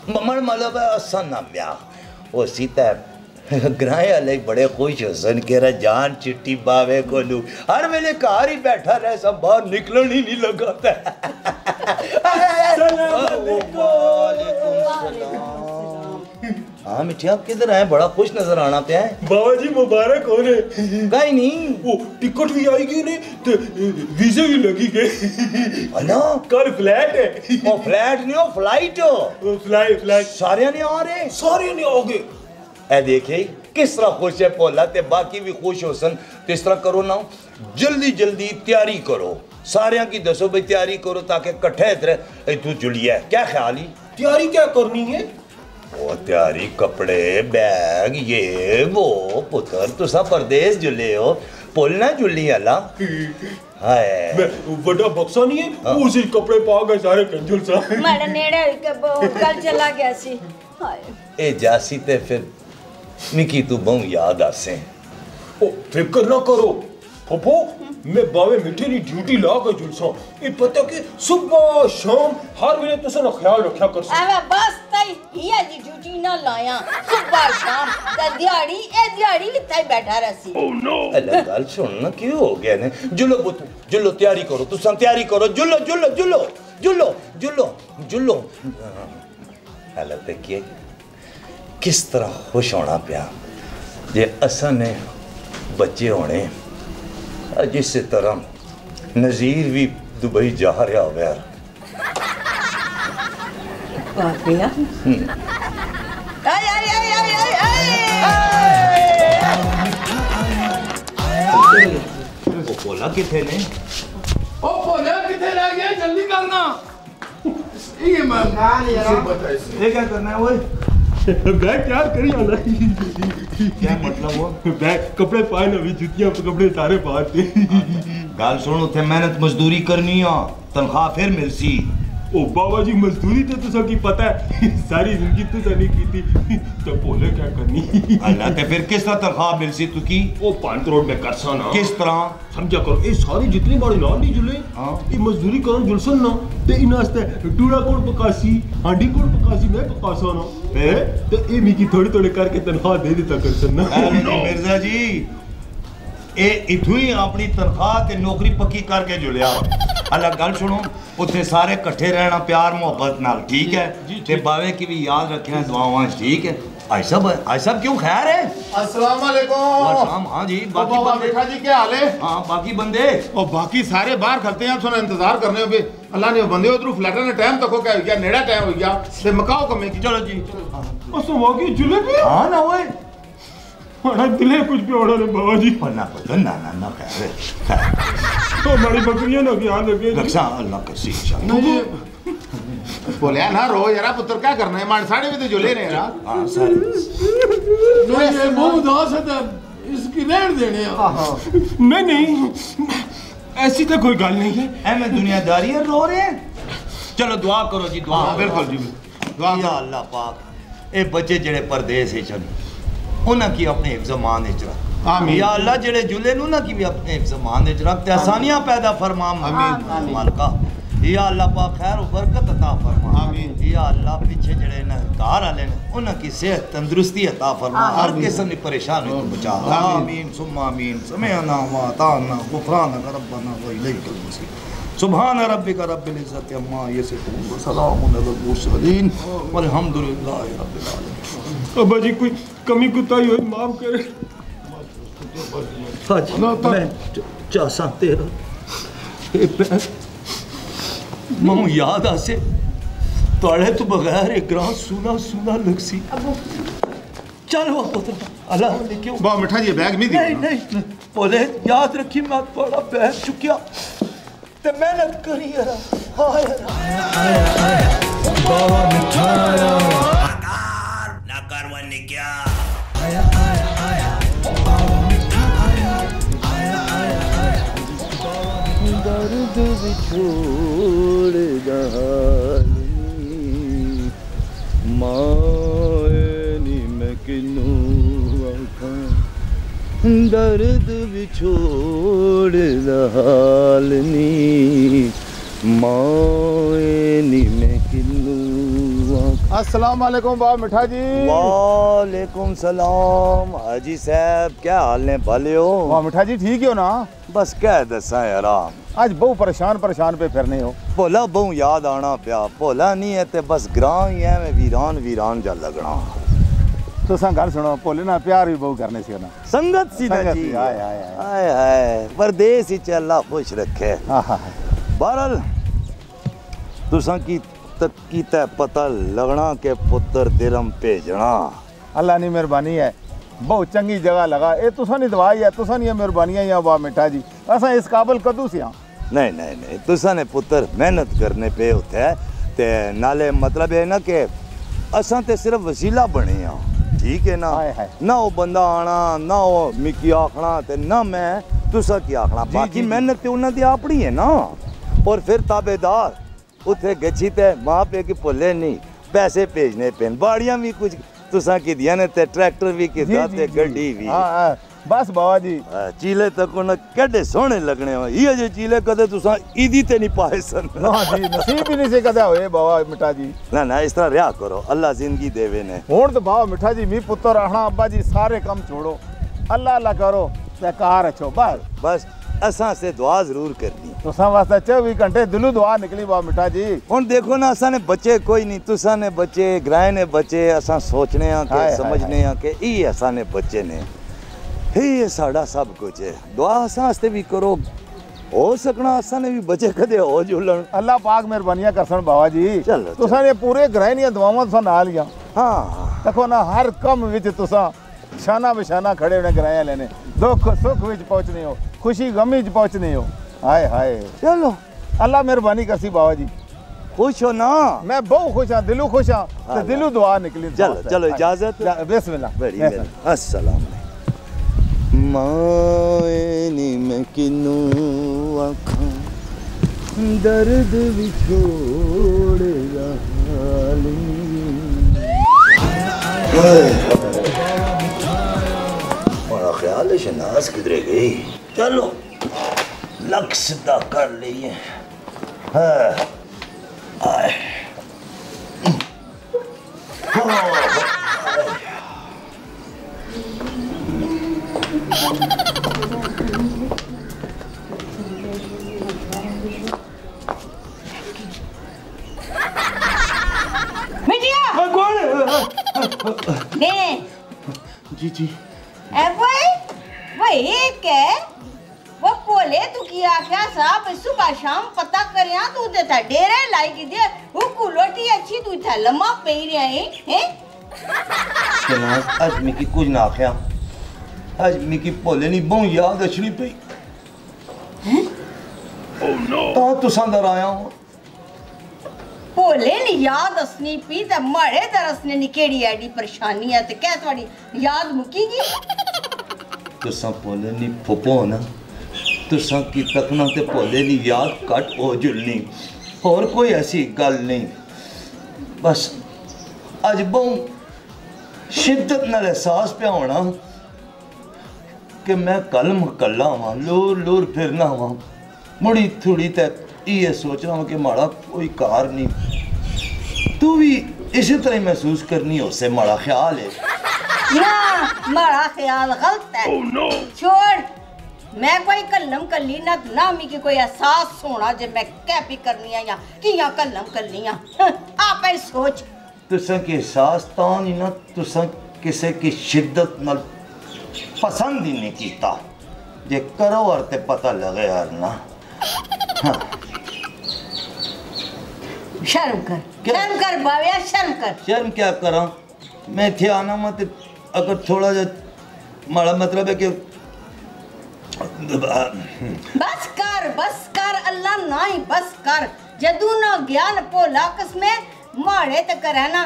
Speaker 4: ममन मतलब असा ना ब्याह होसी ते ग्राए वाले बड़े खुश हो सन केरा जान चिट्टी बावे कोलू हर वेले घर ही बैठा रहे सब बाहर निकलन ही नहीं लगा हाँ मिठिया किधर आए बड़ा खुश नजर आना पे है
Speaker 5: बाबा जी मुबारक हो रे
Speaker 4: कहीं नहीं
Speaker 5: वो टिकट भी आई गई ने ते वीजा भी लगी गए
Speaker 4: हेलो
Speaker 5: कल फ्लैट है
Speaker 4: वो फ्लैट नहीं हो फ्लाइट हो
Speaker 5: फ्लाइट
Speaker 4: सारे नहीं आ रहे
Speaker 5: सारे नहीं आओगे
Speaker 4: ए देखिए किस तरह खुश है पोला ते बाकी भी खुश हो सन तो इस तरह करो ना जल्दी जल्दी तैयारी करो सारे की दसो भाई तैयारी करो ताकि कट्ठे इधर तू जुड़िया क्या ख्याल ही
Speaker 5: तैयारी क्या करनी है
Speaker 4: वो तैयारी कपड़े बैग ये वो पुत्र तुसा परदेस जुले हो पोलना जुली अला हाय
Speaker 5: बड़ा बक्सा नहीं है उसी कपड़े पा गए सारे कंजुल सा
Speaker 9: मारा नेड़े कल चला गया सी हाय
Speaker 4: ए जासी ते फिर मिकी तू बहु याद आसे
Speaker 5: ओ फिक्र ना करो फफो मैं बावे मिठे नी ड्यूटी ला के जुलसा ए पता कि सुबह शाम हर वेले तुसा ना ख्याल रखया कर
Speaker 9: अबे बस तई हिया जी ड्यूटी ना लाया सुबह शाम ते दिहाड़ी भी तई बैठा रहसी
Speaker 4: ओह नो अल्लाह गल सुन ना क्यों हो गया ने जुलो बुत जुलो तैयारी करो तुसा तैयारी करो जुलो हालत देखिए किस तरह खुश होना पिया जे असा ने बच्चे होने जिस तरह नज़ीर भी दुबई जा रहा हो यार
Speaker 9: बापिया
Speaker 4: वो बोला किथे ने
Speaker 7: ओ बोला किथे रह गया जल्दी करना ये मैं ये क्या करना है वो
Speaker 5: बैग क्या करी आला
Speaker 4: क्या मतलब वो
Speaker 5: बैग कपड़े पाए ना भी जुतियां कपड़े सारे बाहर के
Speaker 4: गाल सुन उथे मेहनत मजदूरी करनी है तनख्वाह फिर मिलसी
Speaker 5: ओ बाबा जी मजदूरी तो सबकी पता है सारी जिंदगी तो नहीं की थी तो बोले क्या करनी
Speaker 4: अल्लाह ते फिर किस तरह तनख्वाह मिलसी तू की
Speaker 5: ओ 5 करोड़ में करसा ना
Speaker 4: किस तरह
Speaker 5: समझा करो ए सारी जितनी बड़ी नाल नहीं जुले
Speaker 4: हां
Speaker 5: ये मजदूरी करन जुलसन ना ते इन वास्ते टूड़ा कोड़ पकासी हांडी कोड़ पकासी मैं पकासा ना तो ए मिकी थोड़ी थोड़ी करके तनख्वाह दे देता करसन ना
Speaker 4: मिर्जा जी ए इथों ही अपनी तनख्वाह ते नौकरी पक्की करके जुलिया अल्लाह गल सुनो उत्थे सारे इकट्ठे रहना प्यार मोहब्बत नाल ठीक है ते बावे की भी याद रखना दुआवां ठीक है आई सब क्यों खैर है
Speaker 1: अस्सलाम वालेकुम
Speaker 4: हाँ जी बाकी बंदे
Speaker 1: मिठा जी क्या हाल है
Speaker 4: हाँ बाकी बंदे
Speaker 1: और बाकी सारे बाहर खड़ते हैं थोड़ा इंतजार करने हो बे अल्लाह ने बंदे उधर फ्लैटर ने टाइम तक क्या हो गया नेड़ा टाइम हो गया ते मकाओ कमे की
Speaker 4: चलो जी
Speaker 5: असो वाकई जुले पे
Speaker 4: हाँ ना ओए
Speaker 5: बड़ा दिले कुछ पे ओड़ा रे बाबा जी
Speaker 4: पन्ना पता ना खैर
Speaker 5: तो बड़ी बकरियां ना ध्यान रखे
Speaker 4: रक्षा अल्लाह का शीशा
Speaker 1: बोले ना रो यार पुत्र क्या करना है मान साढ़े भी तो जुले ने यार
Speaker 4: हाँ सारे
Speaker 7: ये बहुत उदास है इसकी रहन देने
Speaker 5: नहीं ऐसी तो कोई गल नहीं है
Speaker 4: एमे दुनियादारी है रो रहे हैं चलो दुआ करो जी दुआ
Speaker 1: बिल्कुल जी दुआ
Speaker 4: या अल्लाह पाक ए बच्चे जेड़े परदेस है चल उन्हां की अपने हिफ्ज़-ए-मान विच रख
Speaker 1: आमीन
Speaker 4: या अल्लाह जेड़े जुले नु ना की भी अपने हिफ्ज़-ए-मान विच रख ते आसानियां पैदा फरमा आमीन मालिका या अल्लाह पाक खैर और बरकत अता फरमा
Speaker 1: आमीन
Speaker 4: या अल्लाह पीछे जेड़े ना घर वाले ने उन्हां की सेहत तंदुरुस्ती अता फरमा हर किस्म की परेशानी तो बचा आमीन सुम्मा आमीन समिअना व अताना गुफरानक रब्बना व इलैकल मसीह सुभान रब्बिक रब्बिल इज्जति अम्मा यसिफून व सलामुन अलल मुरसलीन वल्हम्दुलिल्लाहि रब्बिल आलमीन
Speaker 5: अब्बा जी कोई कमी कुताई हो माफ करे
Speaker 4: मैं चासा तेरा मामू याद आसे तोड़े तो बगैर एक ग्रां सुना सुना लगसी चल वो पुत्र अल्लाह ने क्यों
Speaker 1: बा मिठा जी बैग में दी
Speaker 4: नहीं बोले याद रखी मैं बड़ा बैग चुकिया ते मेहनत करी यार हाय बाबा मिठाया ना करवाने क्या
Speaker 2: दर्द बिछोड़ दहानी मायनी मैं किनू आखां दर्द बिछोड़ दहानी मायनी मैं किनू आखां।
Speaker 1: अस्सलाम वालेकुम बाबा मिठा जी
Speaker 4: वालेकुम सलाम हाजी साहब क्या हाल ने भले हो
Speaker 1: बाबा मिठा जी ठीक हो ना
Speaker 4: बस क्या दसा यार
Speaker 1: आज बहु परेशान पे फिरने हो
Speaker 4: भोला बहु याद आना प्या भोला नहीं है ते बस ग्रां ही है मैं वीरान जा लगना
Speaker 1: तुसा गल सुनो भोले ना प्यार भी बहु करने से ना
Speaker 4: संगत सी ना जी
Speaker 1: हाय
Speaker 4: हाय परदेस ही अल्लाह खुश रखे बहरहाल तुसा की कीता पता लगना के पुत्र दिलम भेजना
Speaker 1: अल्लाह ने मेहरबानी है बहुत चंगी जगह लगा ये तुसा नहीं दवाई है तुसा नहीं मेहरबानियां या बा मिठा जी असा इस काबिल कदू से
Speaker 4: नहीं तुसा ने पुत्र मेहनत करने पे होते है ते नाले मतलब है ना कि असा ते सिर्फ वसीला बने हैं ठीक है ना ना वो बंदा आना ना वो मिकी आखना ते ना मैं तुसा की आखना बाकी मेहनत ते उन्हां दी अपनी है ना और फिर ताबेदार उथे गच्छी ते मां पे की भुल्ले नहीं पैसे भेजने पेन बाड़ियां भी कुछ तुसा की दिया ने ते ट्रैक्टर भी की ते गड्डी भी
Speaker 1: बस बाबा जी
Speaker 4: चीले तक उन केडे सोहने लगने हो ये जो चीले कदे तुसा ईदी ते नहीं पाए सन
Speaker 1: ना जी नसीब ही नहीं से कदे होए बाबा मिठा जी
Speaker 4: ना इस तरह रहा करो अल्लाह जिंदगी देवे ने
Speaker 1: हुन तो बाबा मिठा जी मी पुत्र रहना अब्बा जी सारे काम छोड़ो अल्लाह अल्लाह करो ते कार अच्छो
Speaker 4: बस असा से दुआ जरूर करनी
Speaker 1: तुसा वास्ते 24 घंटे दिलो दुआ निकली बाबा मिठा जी
Speaker 4: हुन देखो ना असा ने बच्चे कोई नहीं तुसा ने बच्चे ग्राए ने बच्चे असा सोचने आ के समझने आ के ई असा ने बच्चे ने ये साड़ा सब कुछ है दुआ असा वास्ते भी करो हो सकना असा ने भी बच्चे कदे हो जुलन
Speaker 1: अल्लाह पाक मेहरबानियां करसन बाबा जी
Speaker 4: चलो
Speaker 1: तुसा ने पूरे ग्राए नी दुआवां तुसा नाल लिया
Speaker 4: हां
Speaker 1: देखो ना हर कम विच तुसा शाना बिशाना खड़े होने ग्राया लेने दुख सुख विच पहुंचने हो खुशी गमी च पहुंचने हो हाय हाय
Speaker 4: चलो
Speaker 1: अल्लाह मेहरबानी करसी बाबा जी
Speaker 4: खुश हो ना
Speaker 1: मैं बहुत खुश हां दिलों खुश हां ते दिलों दुआ निकली
Speaker 4: चलो इजाजत
Speaker 1: बिस्मिल्लाह
Speaker 4: बड़ी अस्सलाम मायनी मैं किनू आखां दर्द विछोड़ हाली बड़ा ख्याल है शनाज किधरे गई चलो लक्ष्य सीधा कर लिए आए
Speaker 9: ने
Speaker 5: जी जी
Speaker 9: ए वो एक है वो बोले तू किया क्या साहब सुबह शाम पता करिया तू ते था डेरे लाई की दे वो कुलोटी अच्छी तू था लम्मा पे रहे हैं
Speaker 4: शनाज आज मिकी कुछ ना आख्या आज मिकी भोले नहीं बहु याद अच्छी पई तो तुसां दर आया हूं
Speaker 9: भोले नी याद असनी पी ते माड़े दरसने नी केड़ी एडी परेशानी है ते क्या थोड़ी याद मुकीगी
Speaker 4: तुसां भोले नहीं फुपो ना तुसां की तकना ते भोले दी याद कट हो जुलनी और कोई ऐसी गल नहीं बस अज बहु शिद्दत नाल एहसास पे होना कि मैं कल मकल्ला हाँ लूर लूर फिरना हाँ मुड़ी थोड़ी तक ये सोच रहा हूँ कि माड़ा कोई कार नहीं तू भी इसी तरह महसूस करनी हो से माड़ा ख्याल है
Speaker 9: ना माड़ा ख्याल गलत है छोड़ मैं कोई कलम कल्ली ना नामी की कोई एहसास होना जे मैं क्या भी करनी है या कि या कलम कल्ली आप ही सोच
Speaker 4: तुसा के एहसास तो नहीं ना तुसा किसी की शिद्दत नाल पसंद ही नहीं कीता जे करो और ते पता लगे यार ना हाँ।
Speaker 9: शर्म कर बाविया शर्म
Speaker 4: क्या करा मैं थे आना मत अगर थोड़ा जा माड़ा मतलब है कि
Speaker 9: बस कर अल्लाह ना ही बस कर जदू ना ज्ञान पोला कसमें माड़े ते करे ना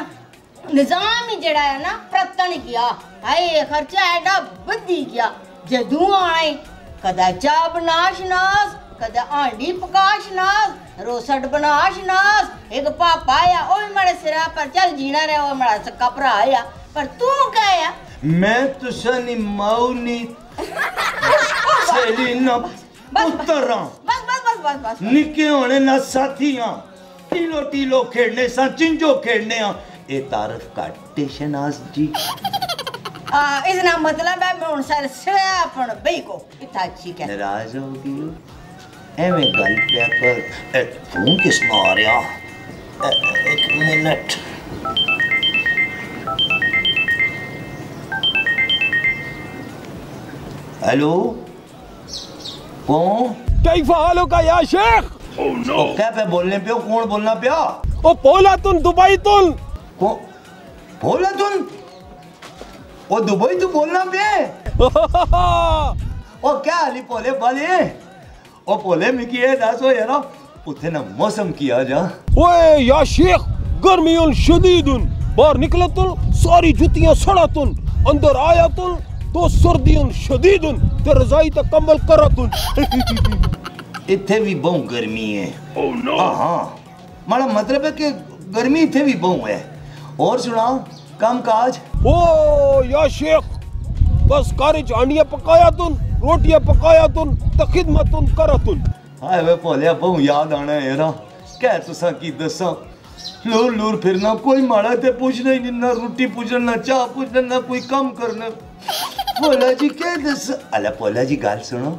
Speaker 9: निजाम ही जड़ा है ना प्रतन गया हाय खर्चा एडा बदी गया जदू आए कदा चाह बनाश नास कदा आंडी पकाश नास रोसट बनाश नास एक पापा आया ओ मेरे सिरा पर चल जीना रे ओ मेरा सक्का भरा आया पर तू क्या आया
Speaker 4: मैं तुसा नी माऊ नी सहेली ना पुत्तर
Speaker 9: बस
Speaker 4: निके होने ना साथी हां टीलो टीलो खेड़ने सा चिंजो खेड़ने हां ए तारफ काटे शनाज जी
Speaker 9: इसना मतलब है मैं उन सारे सिरा अपन बई को इतना अच्छी क्या
Speaker 4: नाराज होगी एवे गल पे कर एक फोन किसने आ रहा एक मिनट हेलो कौन
Speaker 5: कैफा हालो का या शेख
Speaker 4: क्या पे बोलने पे कौन बोलना पिया
Speaker 5: ओ पोला तुन दुबई तुन
Speaker 4: को बोला तुन ओ दुबई तू बोलना पे ओ क्या हाली पोले बाले ओ पोले मिकी ये दास हो यार उथे ना मौसम किया जा
Speaker 5: ओए या शेख गर्मियों शदीदुन बाहर निकला तुन सारी जुतियां सड़ा तुन अंदर आया तुन तो सर्दियों शदीदुन ते रजाई तक कंबल करा तुन
Speaker 4: इथे भी बहुत गर्मी है ओह नो हां मारा मतलब है कि गर्मी इथे भी बहुत है और सुनाओ काम काज
Speaker 5: ओ या शेख बस कारी चांडियां पकाया तुन रोटियां पकाया तुन त खिदमत तुन करा तुन
Speaker 4: हाय वे पोलिया बहुत याद आना है यार क्या तुसा की दसा लूर लूर फिरना कोई माड़ा ते पूछना ही नहीं ना रोटी पूछना ना चाह पूछना ना कोई काम करना पोला जी क्या दस अला पोला जी गाल सुनो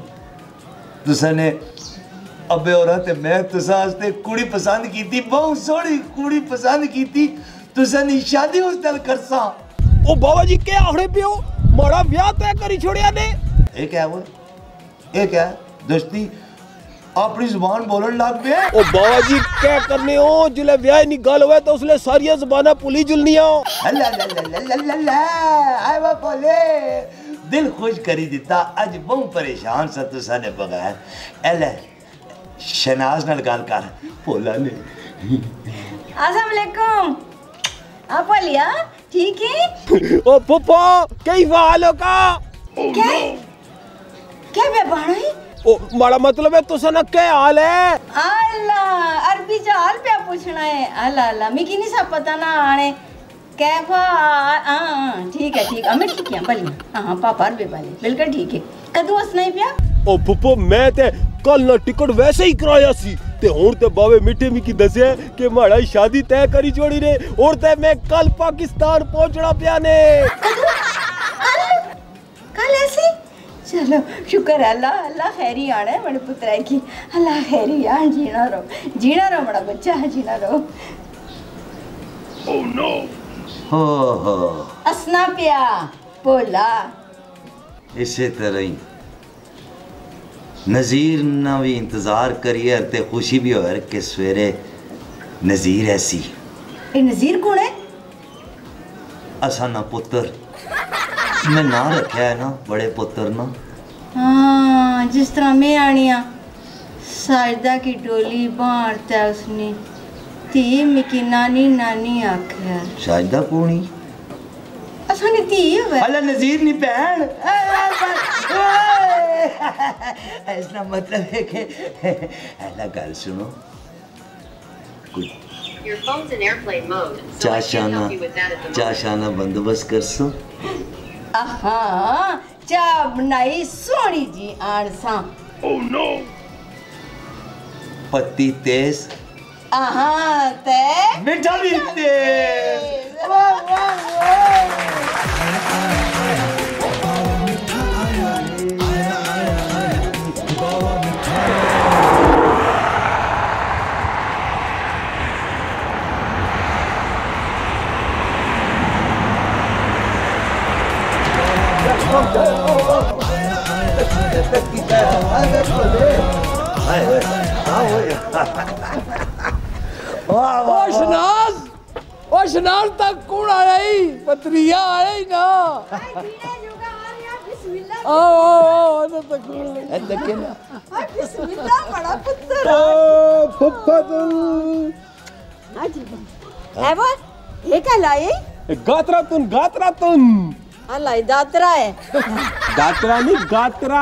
Speaker 4: तुसा ने अबे औरत मैं तुसा आस्ते कुड़ी पसंद की थी बहुत सोहनी कुड़ी पसंद की थी तुसा ने शादी उस दल करसा
Speaker 5: ओ बाबा जी क्या आखड़े पियो माड़ा ब्याह तय करी छोड़िया ने
Speaker 4: ये क्या दोस्ती अपनी जुबान बोलन लग पे
Speaker 5: ओ बाबा जी क्या करने हो जिले ब्याह नहीं गल हुए तो उसले सारी जुबाना पुली जुलनिया
Speaker 4: आए वा बोले दिल खुश करी दिता आज बहुत परेशान सा तुसा ने बगैर एले शनाज नाल गल कर बोला ने
Speaker 9: अस्सलाम वालेकुम आप बोलिया ठीक है
Speaker 5: ओ पप्पा कैफा हालो का
Speaker 9: क्या बेबाना है
Speaker 5: ओ माड़ा मतलब है तुसा ना क्या हाल है
Speaker 9: अल्लाह अरबी जा हाल पे पूछना है अल्लाह अल्लाह मिकी नहीं सब पता ना आने कैफा हां ठीक है हमें ठीक है भली हां पापा अरबी वाले बिल्कुल ठीक है कदू हसना ही पिया
Speaker 5: ओ पप्पा मैं ते कल ना टिकट वैसे ही कराया सी ते हुन ते बावे मिठे मिकी दसे कि माड़ा शादी तय करी छोड़ी ने और ते मैं कल पाकिस्तान पहुंचना पिया ने
Speaker 9: कल ऐसे चलो शुक्र अल्लाह अल्लाह खैरी आना है मेरे पुत्र की अल्लाह खैरी आन जीना रहो बड़ा बच्चा जीना रहो
Speaker 7: ओह नो
Speaker 4: हो
Speaker 9: हसना पिया भोला।
Speaker 4: इसे तरह ही नज़ीर ना भी इंतजार करिए ते खुशी भी हो कि सवेरे नज़ीर ऐसी।
Speaker 9: ये नज़ीर कौन है?
Speaker 4: असाना पुत्र मैं ना रखा है ना बड़े पुत्र ना।
Speaker 9: हाँ, जिस तरह मैं आनिया साजदा की डोली बांटता उसने ती मिकी नानी नानी आख्या।
Speaker 4: साजदा कौनी?
Speaker 9: असानी ती है।
Speaker 4: अल्लाह नज़ीर नी भैन। ऐसा मतलब है कि अल्लाह गल सुनो
Speaker 10: Your phone's in airplane mode, so I can't help you with that at the moment.
Speaker 4: चाशाना बंदोबस्त कर सो।
Speaker 9: हाँ, चाय बनाई सोनी जी आरसा।
Speaker 4: Oh no! पत्ती तेज।
Speaker 9: हाँ, ते
Speaker 4: मीठा भी तेज।
Speaker 9: वाह वाह वाह।
Speaker 7: ओ शनाज तक कौन आ रही पत्रिया आ रही ना। आओ ना तक
Speaker 9: बिस्मिल्लाह बड़ा पुत्र। है वो ये क्या लाए?
Speaker 5: गात्रा तुन
Speaker 9: अल्लाह दात्रा है।
Speaker 5: गात्रा नहीं गात्रा।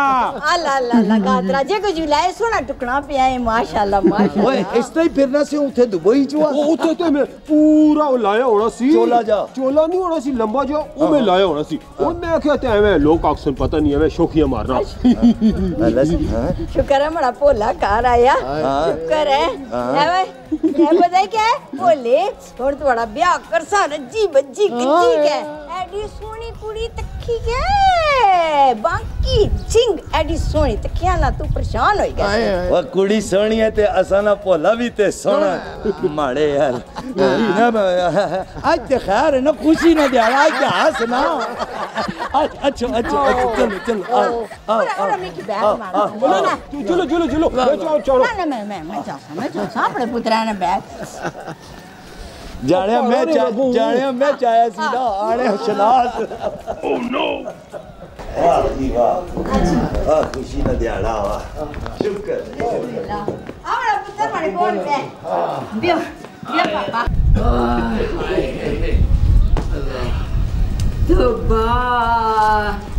Speaker 9: अल्लाह अल्लाह गात्रा जे कुछ लाए सोना टुकड़ा पे आए माशाल्लाह माशाल्लाह।
Speaker 2: ओए इस तरह ही फिरना से उठे दुबई चुआ
Speaker 5: वो उठे तो मैं पूरा लाया होना सी।
Speaker 2: चोला जा
Speaker 5: चोला नहीं होना सी लंबा जा वो मैं लाया होना सी। और मैं कहते हैं मैं लोग अक्सर पता नहीं है मैं शौकिया मार रहा।
Speaker 9: शुक्र है बड़ा भोला घर आया। शुक्र है भाई ये पता है क्या है बोले और तुम्हारा ब्याह कर सा रज्जी बज्जी कच्ची के एडी सोनी कुड़ी तक्की के बाकी जिंग एडी सोनी तकिया ना तू परेशान हो गया।
Speaker 4: वो कुड़ी सोनी है ते असाना भोला भी ते सोना माड़े यार आज ते खैर है ना खुशी ना दिहाड़ा आज हंस ना। अच्छा चलो
Speaker 5: चलो
Speaker 9: मैं चाहता अपने पुत्रा ने बैग
Speaker 4: जाने मैं चाया सीधा आने शनाज। ओह नो वाह जी वाह खुशी ना दिहाड़ा वाह शुक्र
Speaker 9: हमारा पुत्र मारे बोल पे बियो पापा तो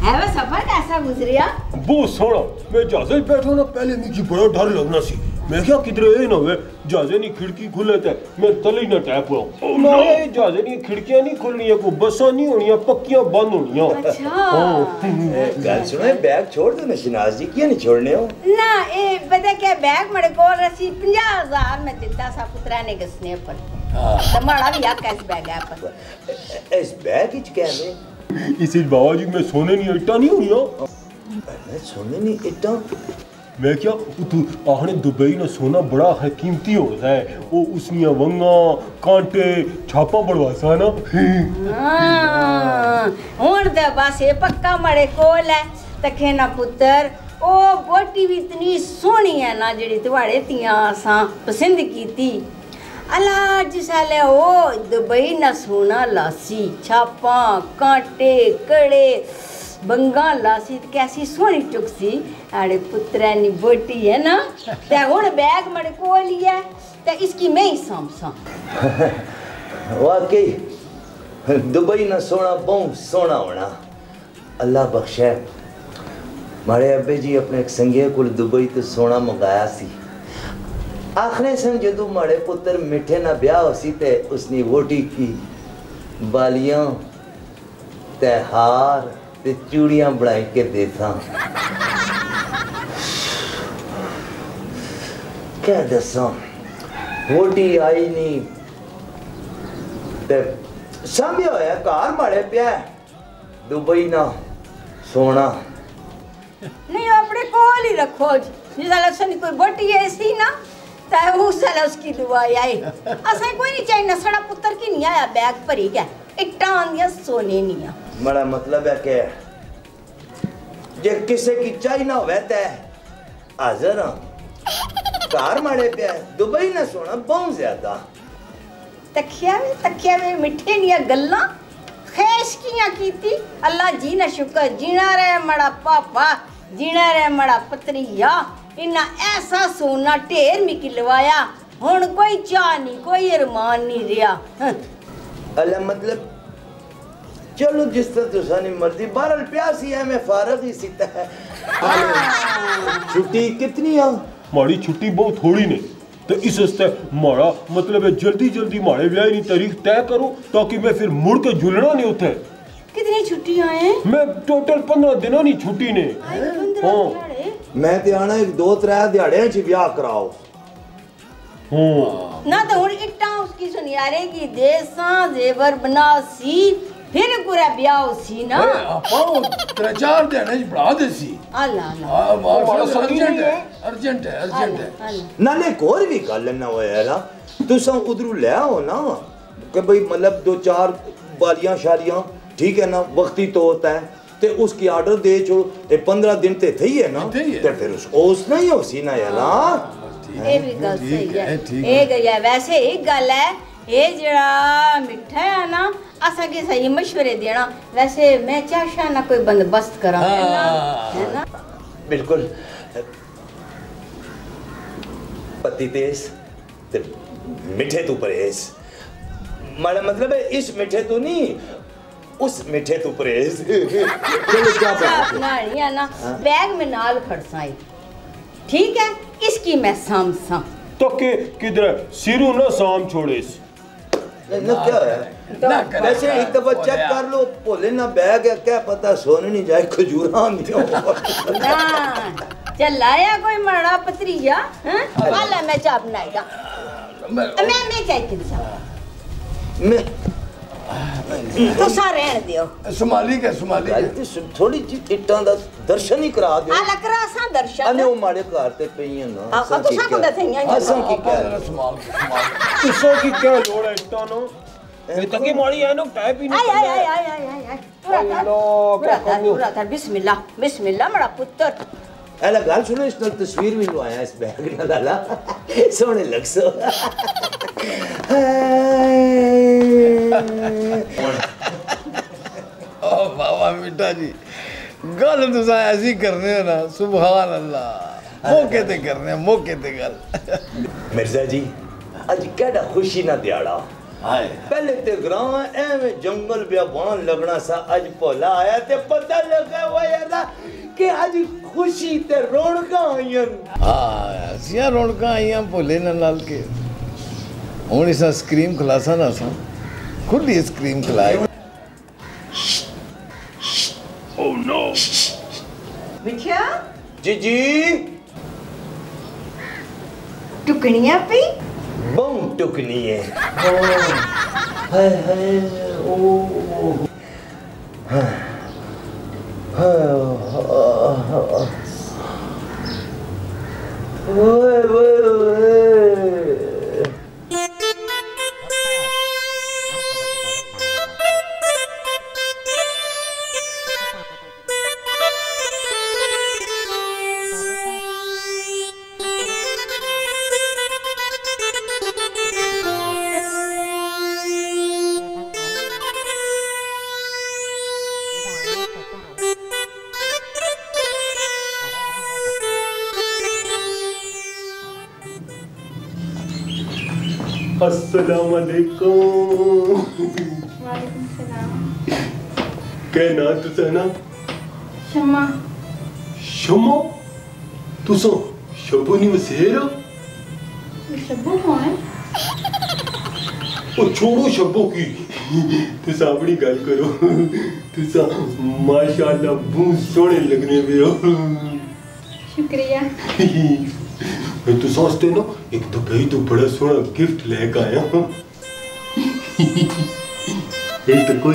Speaker 9: है वो सफर कैसा गुजरिया?
Speaker 5: बहुत सोना मैं जहाज़ में बैठा ना पहले मुझे बड़ा डर लगना सी। मैं क्या किधर ना हुए जहाज़े नी खिड़की खुले थे मैं तले ही ना टैप हुआ ना ये जहाज़े नी खिड़कियां नहीं खुलनी है को बसा नहीं होनी है पक्कियां बंद होनी है।
Speaker 9: अच्छा
Speaker 4: गल सुनो बैग छोड़ दो ना शनाज जी क्यों नहीं छोड़ने हो
Speaker 9: ना ए पता क्या बैग मेरे को रसी 50,000 में देता सा पुत्रा ने गसने पर तुम्हारा भी याद कैसे बैग है पर
Speaker 4: इस बैग इच क्या है
Speaker 5: इसी बाबा जी मैं सोने नहीं इट्टा नहीं हुई हो
Speaker 4: मैं सोने नहीं इट्टा
Speaker 5: मैं क्या तू आहने दुबई ना सोना बड़ा है कीमती होता है वो उसनिया वंगा कांटे छापा बढ़वासा ना।
Speaker 9: हुन दे बस ये पक्का मड़े कोल है तखे ना पुत्र ओ बोटी भी इतनी सोहनी है ना जेड़ी तुम्हारे तियां असां पसंद कीती अला जिसले ओ दुबई ना सोना लासी छापा कांटे कड़े बंगा लासी कैसी सोहनी टुकसी आड़े पुत्रा नी बोटी है ना ते हुन बैग मड़े कोल ही है ते इसकी मैं ही सामसा।
Speaker 4: वाकई दुबई ना सोना बहुत सोना होना अल्लाह बख्शे। मारे अब्बे जी अपने एक संगे को दुबई तो सोना मंगाया सी आखिरी सन जदू मारे पुत्र मिठे ना ब्याह होसी ते उसनी वोटी की बालियां ते हार ते चूड़ियां बनाई के देता क्या दसा वोटी आई नहीं ते सामने होया कार मारे पिया दुबई ना सोना
Speaker 9: नहीं अपने कोल ही रखो जिस कोई बोटी ऐसी ना ताए उस साल उसकी दुआ आई असा कोई नहीं चाहिए नसड़ा पुत्र की नहीं आया बैग भरी गया इट्टा आंदियां सोने नहीं
Speaker 4: मेरा मतलब है कि जे किसी की चाहिए ना होवे ते हाजिर कार माड़े पे दुबई ना सोना बहुत ज्यादा
Speaker 9: तकिया में मिठे निया गल्ला खैश किया कीती अल्लाह जी ना शुक्र जीना रहे मड़ा पापा जीना रहे मड़ा पतरिया इन्ना ऐसा सोना ढेर मिकी लवाया हुन कोई चाह नहीं कोई अरमान नहीं रहा
Speaker 4: अल्लाह मतलब चलो जिस तरह तुसानी मर्जी बारल प्यासी है मैं फारग ही सीता है छुट्टी कितनी है
Speaker 5: माड़ी छुट्टी बहुत थोड़ी ने तो इस वास्ते माड़ा मतलब है जल्दी जल्दी माड़े ब्याह की तारीख तय करो ताकि मैं फिर मुड़ के झुलना नहीं उठे
Speaker 9: कितनी छुट्टियां हैं
Speaker 5: मैं टोटल 15 दिनों नहीं छुट्टी ने
Speaker 4: मैं ते आना एक 2-3 दिहाड़े च ब्याह कराओ
Speaker 9: ना तो हुन इट्टा उसकी सुनियारे की देसा जेवर बनासी फिर पूरा ब्याह सी ना
Speaker 7: पाओ 3-4 दिन च बढ़ा देसी
Speaker 9: अल्लाह
Speaker 7: अर्जेंट है
Speaker 4: नाले कोई भी गल ना होया ना तुसा उधरू ले आओ ना कि भाई मतलब 2-4 बालियां शालियां ठीक है ना वक्ती तो होता है ते उसकी ऑर्डर दे छोड़ो ते 15 दिन ते थई है ना ते फिर उस नहीं हो सी ना यार
Speaker 9: ये भी गल सही है एक है वैसे एक गल है ये जड़ा मिठा है ना असा के सही मशवरे देना वैसे मैं चाशा ना कोई बंदोबस्त करा है ना
Speaker 4: बिल्कुल पति तेज ते मिठे तू परहेज मारा मतलब है इस मिठे तो नहीं उस मिठे तू परहेज चलो क्या
Speaker 9: बात है ना बैग में नाल खड़साई ठीक है इसकी मैं सामसा
Speaker 5: तो के किधर सिरू ना साम छोड़े
Speaker 4: ना क्या है वैसे एक दफा चेक कर लो भोले ना बैग है क्या पता सोने नहीं जाए खजूरा नहीं
Speaker 9: ना चल आया कोई मड़ा पतरिया हैं वाला मैं चाय बनाएगा मैं चाय के मैं तो सारे रहने दियो
Speaker 7: सोमाली के
Speaker 4: थोड़ी जी इट्टां दा दर्शन ही करा दियो
Speaker 9: आला करा सा दर्शन
Speaker 4: अने ओ माड़े घर ते पईयां ना
Speaker 9: आ तो सा को दथियां
Speaker 4: असन की क्या
Speaker 5: तुसो की क्या लोड़ है इट्टां नो ये तकी माड़ी है नो टाइ पी नहीं
Speaker 9: आय पूरा कर बिस्मिल्लाह मड़ा पुत्र
Speaker 4: एला गाल सुनो इस तस्वीर भी लवाया इस बैग ना लाला सोने लग सो
Speaker 7: ओ बाबा मिठा जी गल तुसा ऐसी करने हो ना सुभान अल्लाह मौके ते करने मौके ते गल
Speaker 4: मिर्जा जी आज केड़ा खुशी ना दिहाड़ा पहले ते ग्रां एवें जंगल बियाबान लगना सा आज भोला आया ते पता लगा हुआ यार कि आज खुशी ते रौनकां आईयां
Speaker 7: हां सिया रौनकां आईयां भोले नाल के हुन इस आइसक्रीम खलासा ना सा खुली आइसक्रीम खलाए
Speaker 5: ओह नो
Speaker 9: बिछा
Speaker 4: जी
Speaker 9: टुकड़ियां पे
Speaker 4: बहु टुकनी है हाय हाय ओ
Speaker 5: अस्सलाम वालेकुम
Speaker 11: वालेकुम सलाम
Speaker 5: क्या ना तुसा ना
Speaker 11: शम्मा
Speaker 5: शम्मा तुसा शबू नहीं वसेरा
Speaker 11: शब्बू कौन है
Speaker 5: ओ छोड़ो शब्बू की तुसा अपनी गल करो तुसा माशाल्लाह बहुत सोहने लगने पे हो
Speaker 11: शुक्रिया
Speaker 5: मैं तो सोचते ना एक तो भाई तो बड़ा सोना गिफ्ट लेकर आया हूँ एक तो कोई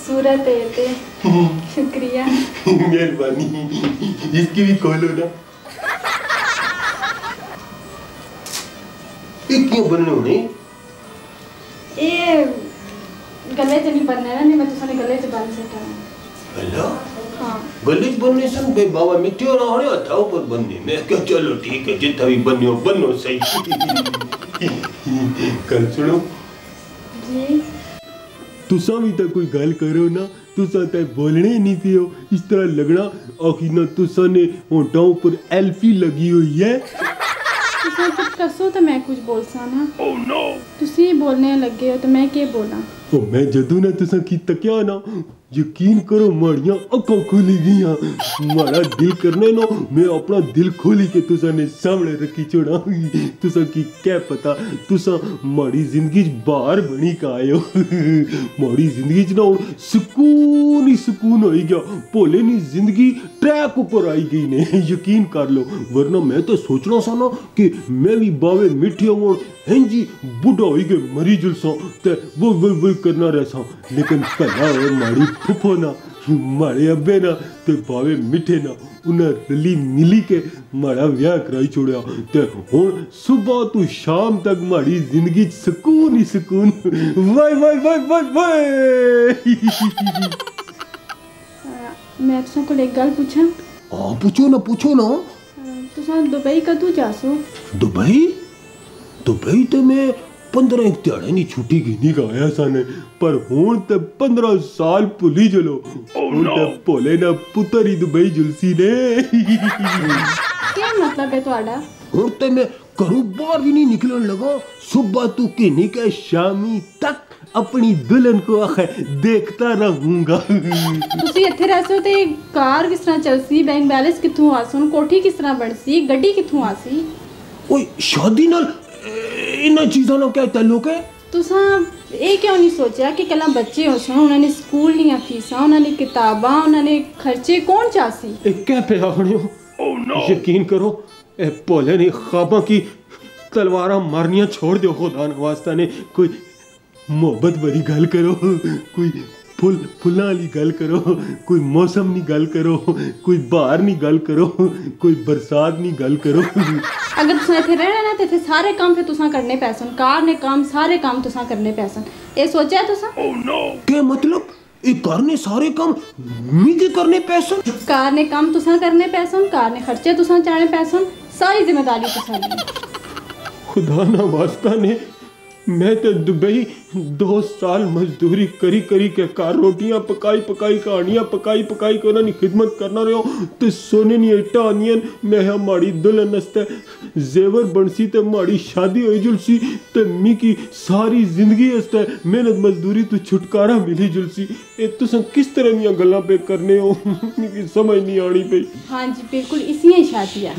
Speaker 11: खूबसूरत है ते शुक्रिया।
Speaker 5: मेहरबानी, इसकी भी खोलो ना। ये क्यों बनने होने?
Speaker 11: ये गले च नहीं बनना है, नहीं मैं तुसाने गले च बन सकता हूँ।
Speaker 5: अल्लाह,
Speaker 11: हाँ
Speaker 5: गले च बनने सन बे बाबा मिट्टी और होने आता ऊपर बनने। मैं क्या चलो ठीक है, जितना भी बनने हो बनो सही। कल सुनो
Speaker 11: जी,
Speaker 5: तुसा भी तो कोई गल करो ना, तुसा तो बोलने ही नहीं पियो, इस तरह लगना आखिर ना तुसा ने होंठों पर एल्फी लगी हुई है।
Speaker 11: तुसा चुप करसो तो मैं कुछ बोल सा ना। ओह नो, तुसी बोलने लगे हो तो मैं क्या बोला?
Speaker 5: ओ मैं जदू ना तुसा की तकिया ना, यकीन करो माड़ियां अक्कां खुली गईयां, माड़ा दिल करने ना मैं अपना दिल खोली के तुसा ने सामने रखी छोड़ा। तुसा की क्या पता तुसा माड़ी जिंदगी च बाहर बनी का आए हो। माड़ी जिंदगी च ना सुकून ही सुकून हो गया, भोले नी जिंदगी ट्रैक ऊपर आई गई ने, यकीन कर लो। वरना मैं तो सोचना सा ना कि मैं भी बावे मिठे हो जी बुढ़ा हो गए मरी जुलसा ते वो करना रहसा, लेकिन कला माड़ी फुफो ना माड़े अब्बे ना ते बावे मिठे ना उन्हें रली मिली के माड़ा ब्याह कराई छोड़ा ते हुण सुबह तो शाम तक माड़ी जिंदगी सुकून ही सुकून। वाई वाई वाई वाई वाई।
Speaker 11: मैं तुसा को एक गल पूछां?
Speaker 5: हां पूछो ना
Speaker 11: तुसा दुबई कदों जासो?
Speaker 5: दुबई तो मैं 15 दिहाड़े नी छुट्टी गिनी का आया साने, पर हुण ते 15 साल भुली चलो। हुण ते भोले ना पुत्तर ही दुबई जुलसी ने।
Speaker 11: क्या मतलब है तुम्हारा?
Speaker 5: हुण ते मैं घरों बाहर भी नहीं निकलने लगा, सुबह तू किन्नी के शामी तक अपनी दुल्हन को आखे देखता रहूंगा।
Speaker 11: तुसी इत्थे रहसो ते कार किस तरह चलसी, बैंक बैलेंस कित्थों आसन, कोठी किस तरह बनसी, गड्डी कित्थों आसी? ओए
Speaker 5: शादी नाल इन्हां चीज़ां नाल क्या ताल्लुक है?
Speaker 11: तुसा ये क्यों नहीं सोचा कि कल बच्चे हो सन, उन्होंने स्कूल दी फीसां, उन्होंने किताबां, उन्होंने खर्चे कौन चासी?
Speaker 5: क्या पे आखने हो? यकीन करो ए भोले ने ख्वाबों की तलवारां मारनियां छोड़ दो, खुदा ने वास्ता ने कोई मोहब्बत भरी गल करो, कोई फुल्लां वाली गल करो, कोई मौसम नी गल करो, कोई बहार नी गल करो, कोई बरसात नी गल करो।
Speaker 11: अगर तुसा इत्थे रहना ना ते इत्थे सारे काम फिर तुसा करने पैसन, कार ने काम सारे काम तुसा करने पैसन, ये सोचा तुसा?
Speaker 5: क्या मतलब ये कार ने सारे काम मिगे करने पैसन?
Speaker 11: कार ने काम तुसा करने पैसन, कार ने खर्चे तुसा चाने पैसन, सारी जिम्मेदारी तुसा ली।
Speaker 5: खुदा ना वास्ता ने मैं तो दुबई 2 साल मजदूरी करी के कार रोटियां पकाई कहानियां पकाई के उन्होंने खिदमत करना रहो, तो सोने नी इट्टा आनियन मैं माड़ी दुल्हन नस्ते जेवर बनसी ते माड़ी शादी होई जुलसी, ते मी की सारी जिंदगी हस्ते मेहनत मजदूरी तो छुटकारा मिली जुलसी। ए तुसा किस तरह दी गल्लां पे करने हो, मिगी समझ नहीं आनी पई।
Speaker 11: हां जी बिल्कुल इसी ही शादी है।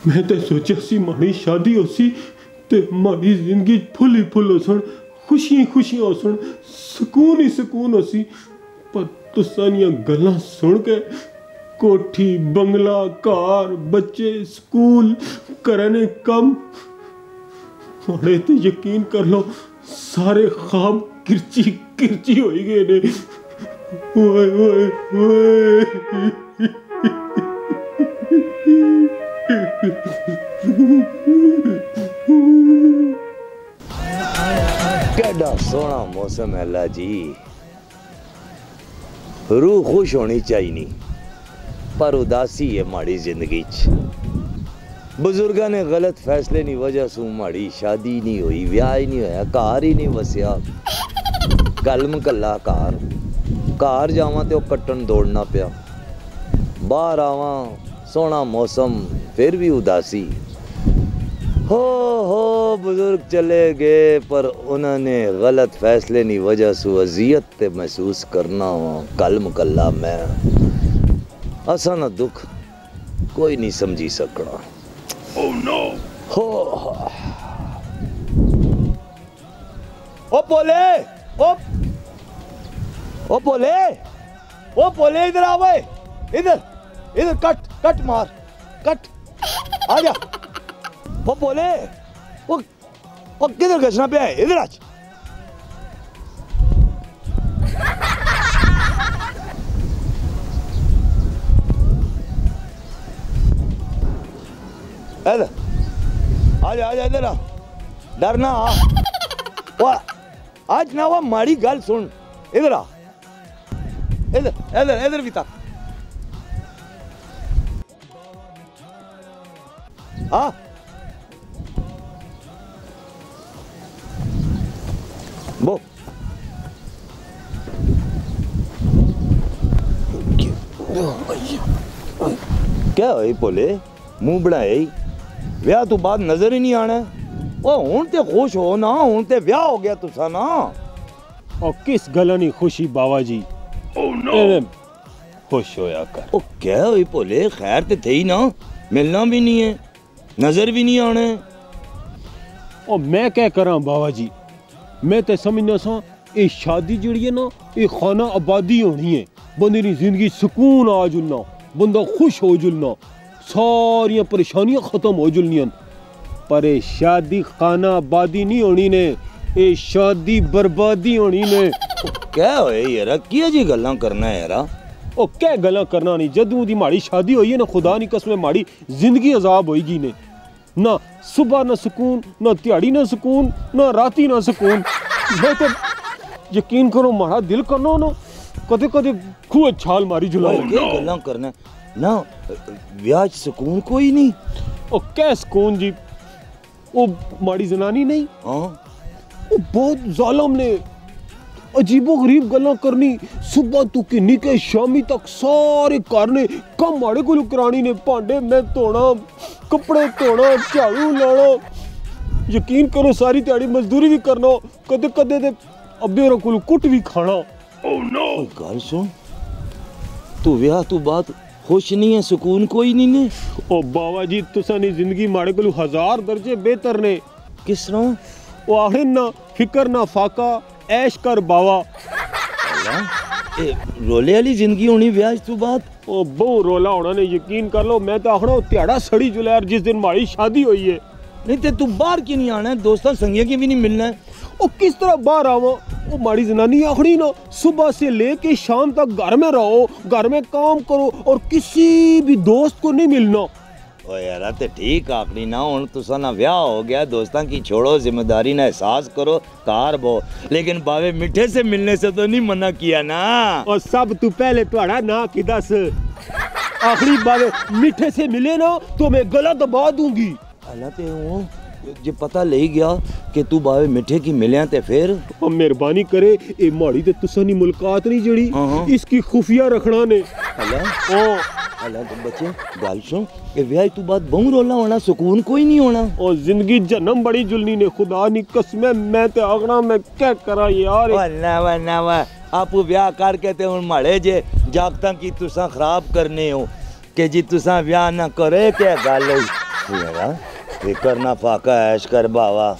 Speaker 5: मैं तो सोचा सी माड़ी शादी होसी ते माड़ी जिंदगी फुल ही फुल हो सन, खुशियां हो सन, सुकून ही सुकून हो सी, पर तुसां दियां गल्लां सुन के कोठी बंगला कार बच्चे स्कूल करने कम माड़े ते यकीन कर लो सारे ख्वाब किरची हो गए ने। ओए ओए ओए
Speaker 4: केड़ा सोहना मौसम है अल्लाह जी, रूह खुश होनी चाहिए पर उदासी है माड़ी जिंदगी च। बुजुर्गों ने गलत फैसले की वजह से माड़ी शादी नहीं हुई, ब्याह ही नहीं होया, घर ही नहीं वसिया, कलम कला घर जावा तो कट्टन दौड़ना पिया, बाहर आवा सोहना मौसम फिर भी उदासी। हो बुजुर्ग चले गए पर उन्होंने गलत फैसले की वजह से अजियत महसूस करना हो, कलम कला मैं असा ना दुख कोई नहीं समझी सकना। Oh no! ओ बोले इधर आ भाई, इधर कट मार कट आ जा। वो बोले वो किधर घसना पे है, इधर आज। इधर आ इधर आ, डरना आ। आज ना वो माड़ी गल सुन, इधर आ, इधर इधर इधर भी तक आ। बो क्या होई बोले मुंह बनाए ब्याह तो बाद नजर ही नहीं आना। ओ हुन ते खुश हो ना, हुन ते ब्याह हो गया तुसा ना।
Speaker 5: और किस गला नहीं खुशी बाबा जी। oh, no. खुश होया कर।
Speaker 4: ओ क्या होई बोले खैर ते थे ही ना, मिलना भी नहीं है, नजर भी नहीं आना।
Speaker 5: और मैं क्या करा बाबा जी, मैं तो समझना सा ये शादी जड़ी है ना, ये खाना आबादी होनी है। बंदे की जिंदगी सुकून आ जुलना, बंदा खुश हो जुलना, सारिया परेशानियां खत्म हो जुलनियां। पर ये शादी खाना आबादी नहीं होनी ने, ये शादी बर्बादी होनी ने।
Speaker 4: क्या होए यार, किया जी गल्ला करना है यार।
Speaker 5: ओ क्या गल्ला करना नहीं, जदू दी माड़ी शादी हुई है ना, खुदा नी कसम माड़ी जिंदगी अजाब होएगी ने। ना सुबह ना सुकून, ना दिहाड़ी ना सुकून, ना राती ना सुकून। मैं तो यकीन करो मारा दिल करना ना कदे कदे खूब छाल मारी जुलाओ।
Speaker 4: क्या गल्ला करना ना, ब्याज सुकून कोई नहीं।
Speaker 5: ओ क्या सुकून जी, ओ माड़ी जनानी नहीं, ओ बहुत जालिम ने, अजीबो गरीब गल्ला करनी। सुबह तू किन्नी के शामी तक सारे करने कम माड़े को करानी ने, भांडे मैं धोना, कपड़े धोना, झाड़ू लाना। यकीन करो सारी दिहाड़ी मजदूरी भी करना, कदे कदे ते अब्बे और को कुट भी खाना।
Speaker 4: Oh no. गल सुन, तू ब्याह तू बात खुश नहीं है, सुकून कोई नहीं ने।
Speaker 5: ओ बाबा जी तुसा नी जिंदगी माड़े को 1000 दर्जे बेहतर ने।
Speaker 4: किस तरह?
Speaker 5: ओ आखिर ना फिकर ना फाका, ऐश कर बावा।
Speaker 4: रोले वाली जिंदगी होनी ब्याज तू बात।
Speaker 5: ओ बहु रोला होना ने, यकीन कर लो। मैं तो आखना त्याड़ा सड़ी जुलैर जिस दिन माड़ी शादी हुई है।
Speaker 4: नहीं ते तू बाहर क्यों नहीं आना है, दोस्तों संगिया की भी नहीं मिलना है।
Speaker 5: ओ किस तरह बाहर आवा, वो माड़ी जनानी आखड़ी ना सुबह से लेके शाम तक घर में रहो, घर में काम करो और किसी भी दोस्त को नहीं मिलना।
Speaker 4: ओ यार ते ठीक आखड़ी ना, हुन तुसा ना ब्याह हो गया, दोस्तां की छोड़ो, जिम्मेदारी ना एहसास करो, कार बो। लेकिन बावे मिठे से मिलने से तो नहीं मना किया ना।
Speaker 5: और सब तू पहले तुहाड़ा ना की दस, आखिरी बावे मिठे से मिले ना तो मैं गला दबा दूंगी।
Speaker 4: अल्लाह ते हूं जे पता ले गया कि तू बावे मिठे की मिलिया ते फिर
Speaker 5: मेहरबानी करे ए माड़ी ते तुसा नी मुलाकात नहीं जड़ी, इसकी खुफिया रखना ने।
Speaker 4: अल्लाह ओ अल्लाह तो बच्चे गल सुन, ए ब्याह तू बात बहु रोला होना, सुकून कोई नहीं होना।
Speaker 5: और जिंदगी जन्म बड़ी जुलनी ने, खुदा नी कसम मैं ते आगना मैं क्या करा यार।
Speaker 4: वन्ना वा आप ब्याह करके ते हुन माड़े जे जागतां की तुसा खराब करने हो कि जी तुसा ब्याह ना करे, क्या गल है यार। फिकर ना फाका ऐश कर बावा।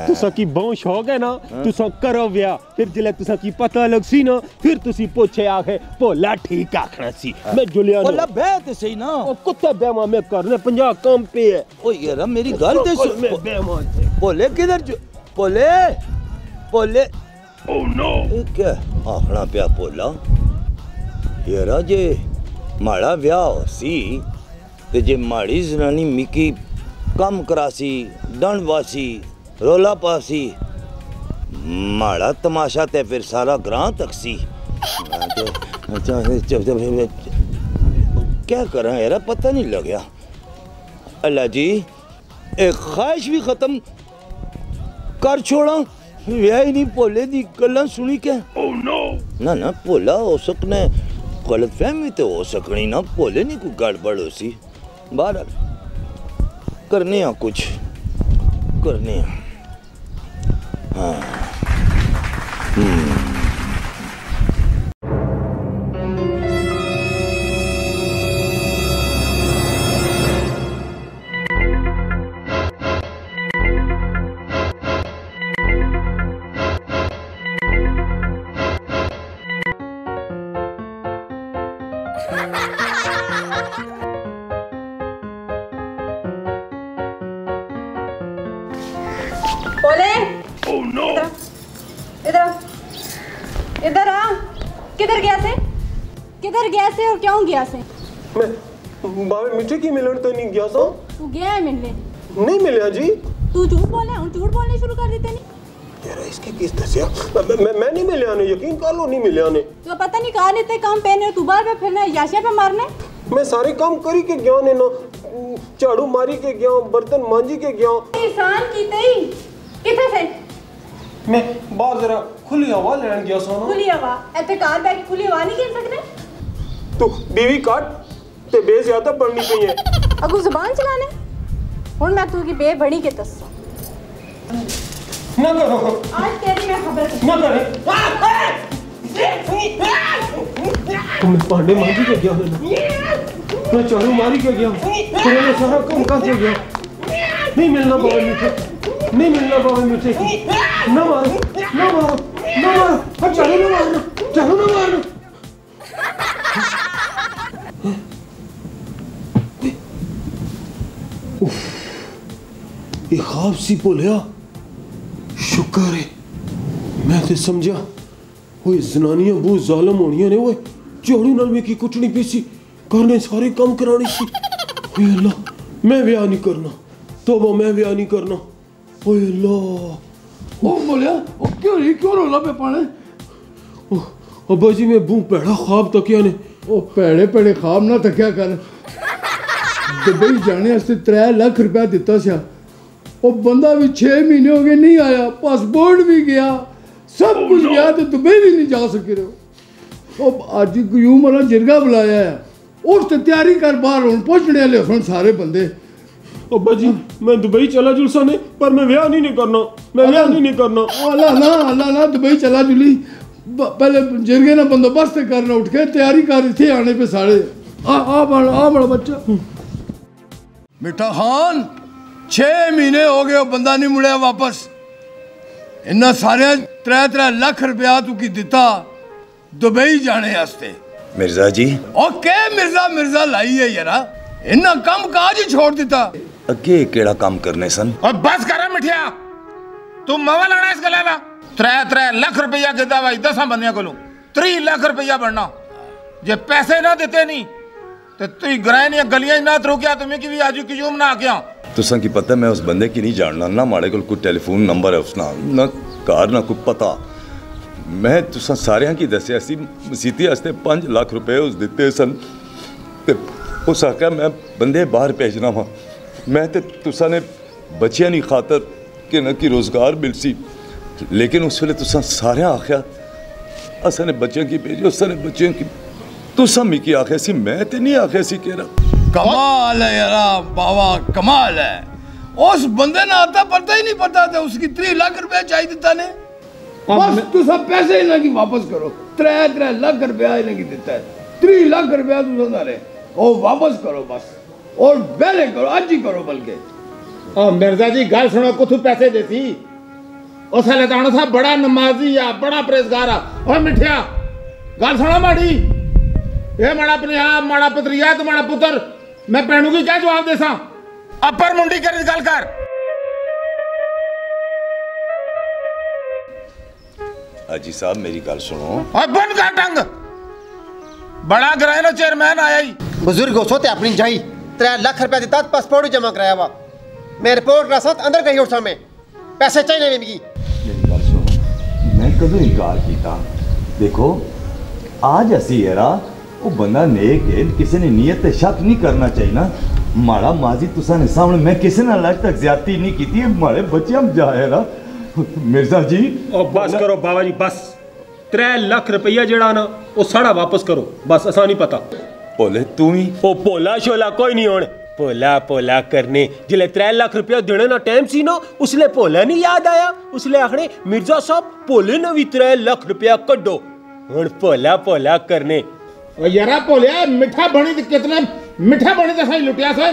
Speaker 5: तुसा की बहुत शौक है ना, तुसा करो ब्याह, फिर जिले तुसा की पता लग सी ना, फिर तुसी पूछे आखे भोला ठीक आखना सी। मैं जुलिया
Speaker 4: भोला बह ते सही ना,
Speaker 5: ओ कुत्ते बेमा में करने 50 काम पे है।
Speaker 4: ओ यार मेरी गल ते सुन, भोले किधर भोले भोले। ओह नो, क्या आखना पिया भोला यार, जे माड़ा ब्याह हो सी ते जे माड़ी जनानी मिकी कम करासी, डंड वासी, रोला पासी, माड़ा तमाशा ते फिर सारा ग्रां तकसी। क्या करा यार, पता नहीं लग्या। अल्लाह जी एक ख्वाहिश भी खत्म कर छोड़ा, ब्याह ही नहीं भोले दी गल्लां सुनी क्या। Oh no. ना ना भोला हो सकने, गलतफहमी तो हो सकनी ना, भोले नहीं कोई गड़बड़ हो सी। बाहर करने हैं कुछ करने हैं। हाँ
Speaker 11: बोले इधर इधर आ। किधर गया से, किधर गया से और क्यों गया से?
Speaker 5: मैं बावे मिठे की मिलन तो नहीं गया सा।
Speaker 11: तू गया है मिलने?
Speaker 5: नहीं मिले जी।
Speaker 11: तू झूठ बोले, हम झूठ बोलने शुरू कर देते नहीं।
Speaker 5: यार इसके किस दसिया मैं नहीं मिले आने, यकीन कर लो नहीं मिले आने।
Speaker 11: तो पता नहीं कहाँ इतने काम पहने तू बार पे फिरना याशिया पे मारने।
Speaker 5: मैं सारे काम करी के गया ने ना, झाड़ू मारी के गया, बर्तन मांजी के गया।
Speaker 11: इंसान की तई किथे थे?
Speaker 5: मैं बाहर जरा खुली हवा लेने गया सोना।
Speaker 11: खुली हवा इतने कार बैठ खुली हवा नहीं गिर सकते।
Speaker 5: तू बीवी काट ते बे ज्यादा बढ़नी पई है।
Speaker 11: अगू जुबान चलाने हुन मैं तू की बे बड़ी के दसो
Speaker 5: ना करो।
Speaker 11: आज तेरी मैं खबर
Speaker 5: ना करे। तुम पांडे मांगी के गया ना, मैं झाड़ू मारी के गया, फिर मैं सारा काम कर के गया। नहीं मिलना बाबा मीठे, नहीं मिलना बाबा मीठे। ना मारो ना मारो ना मारो, झाड़ू ना मारना, झाड़ू ना मारना। ये ख्वाब सी बोलिया, शुक्र है मैं ते समझा वो जनानियां बहुत जालम होनियां ने। वो झाड़ू नाल में की कुटनी पीसी करने सारे काम करानी सी। ओए अल्लाह मैं ब्याह नहीं करना, तौबा मैं ब्याह नहीं करना। ओए अल्लाह
Speaker 7: ओ बोलिया ओ क्यों रोला पे पाने?
Speaker 5: अब्बा जी मैं बहुत भैड़ा ख्वाब तकिया ने।
Speaker 7: ओ भैड़े भैड़े ख्वाब ना तकिया कर। दुबई जाने वास्ते 3 लाख रुपया दिता सा, वो बंदा भी 6 महीने हो गए नहीं आया, पासपोर्ट भी गया, सब कुछ गया, तो दुबई भी नहीं जा सके रहे। अज यूं मरा जिरगा बुलाया है, उस ते तैयारी कर बाहर हूं पहुंचने वाले सुन सारे बंदे।
Speaker 5: अब्बा जी मैं दुबई चला जुलसा ने, पर मैं ब्याह नहीं करना, मैं ब्याह नहीं करना।
Speaker 7: अल्लाह ना दुबई चला जुली, पहले जिरगे ना बंदोबस्त करना, उठ के तैयारी कर इथे आने पे सारे। आ बड़ा बच्चा मिठा खान 6 महीने हो गए बंदा नहीं मुड़िया वापस। इन्ना सारे 3 लाख रुपया तू की दिता दुबई जाने वास्ते।
Speaker 4: मिर्जा जी
Speaker 7: ओके मिर्जा लाई है यारा, इन्ना कम काज ही छोड़ दिता।
Speaker 4: अगे केड़ा काम करने सन?
Speaker 1: और बस कर मिठिया, तू मवा लाना इस गले ना। 3 लाख रुपया गिदा भाई 10 बंदियां को 3 लाख रुपया बनना। जे पैसे ना देते नहीं तो तू ग्राइनियां गलियां ना रोकिया, तुम्हें की भी आजू की जूम ना आके
Speaker 4: तुसा की पता मैं उस बंदे की नहीं जानना ना, माड़े कोई टेलीफोन नंबर है उसना ना, कार ना कोई पता। मैं तुसा सारियां की दसिया सी मसीती वास्ते 5 लाख रुपए उस दिते सन, ते उस आख्या मैं बंदे बाहर भेजना वा। मैं ते तुसा ने बच्चियां नहीं खातर कि ना कि रोजगार मिल सी, लेकिन उस वेले तुसा सारियां आख्या असा ने बच्चियां की भेजो, उस ने बच्चियां की। तुसा मिकी आख्या सी, मैं ते नहीं आख्या सी कह रहा।
Speaker 7: कमाल है यारा बाबा, कमाल है। उस बंदे ने आता पता ही नहीं पता था उसकी 3 लाख रुपया चाहिए दिता ने। बस तू सब पैसे इन्हें की वापस करो। 3 लाख रुपया इन्हें की दिता है, 3 लाख रुपया तू सुना रहे ओ वापस करो बस, और पहले करो, आज ही करो बल्कि।
Speaker 1: मिर्जा जी गल सुनो, कुछ पैसे देती उस लतानो साहब बड़ा नमाजी आ, बड़ा परहेजगार आ। और मिठिया गल सुनो माड़ी, ये माड़ा पनिया माड़ा पुत्रिया तो माड़ा पुत्र, मैं भैनू की क्या जवाब देसा? अपर मुंडी कर गल कर।
Speaker 4: हाजी साहब मेरी गल सुनो।
Speaker 1: और बंद कर टंग, बड़ा ग्राइनो चेयरमैन आया ही।
Speaker 6: बुजुर्ग हो सोते अपनी जाई 3 लाख रुपया दिता, पासपोर्ट जमा कराया वा, मैं रिपोर्ट रहा अंदर गई उठा, में पैसे चाहिए मिगी।
Speaker 4: मेरी गल सुनो, मैं कदों इनकार किया? देखो आज असी यारा वो बंदा नेक है, किसी ने नीयत ते शक नहीं करना चाहिए ना। माड़ा माजी तुसा ने सामने मैं किसी ने आज तक ज्यादती नहीं की थी, मारे बच्चे हम जाए ना। मिर्जा जी
Speaker 5: और बस करो बाबा जी बस, 3 लाख रुपया जड़ा ना वो साड़ा वापस करो बस, असा नहीं पता।
Speaker 4: बोले तू ही
Speaker 5: ओ पोला शोला कोई नहीं होने, पोला करने जिले 3 लाख रुपया देने ना टाइम सी ना, उसले पोला नहीं याद आया, उसले आखने मिर्जा साहब पोले ने भी 3 लाख रुपया कड्डो, हुण पोला करने।
Speaker 1: यारा पोलिया मिठा बनी तो कितने मिठा बनी तो सही लुटिया से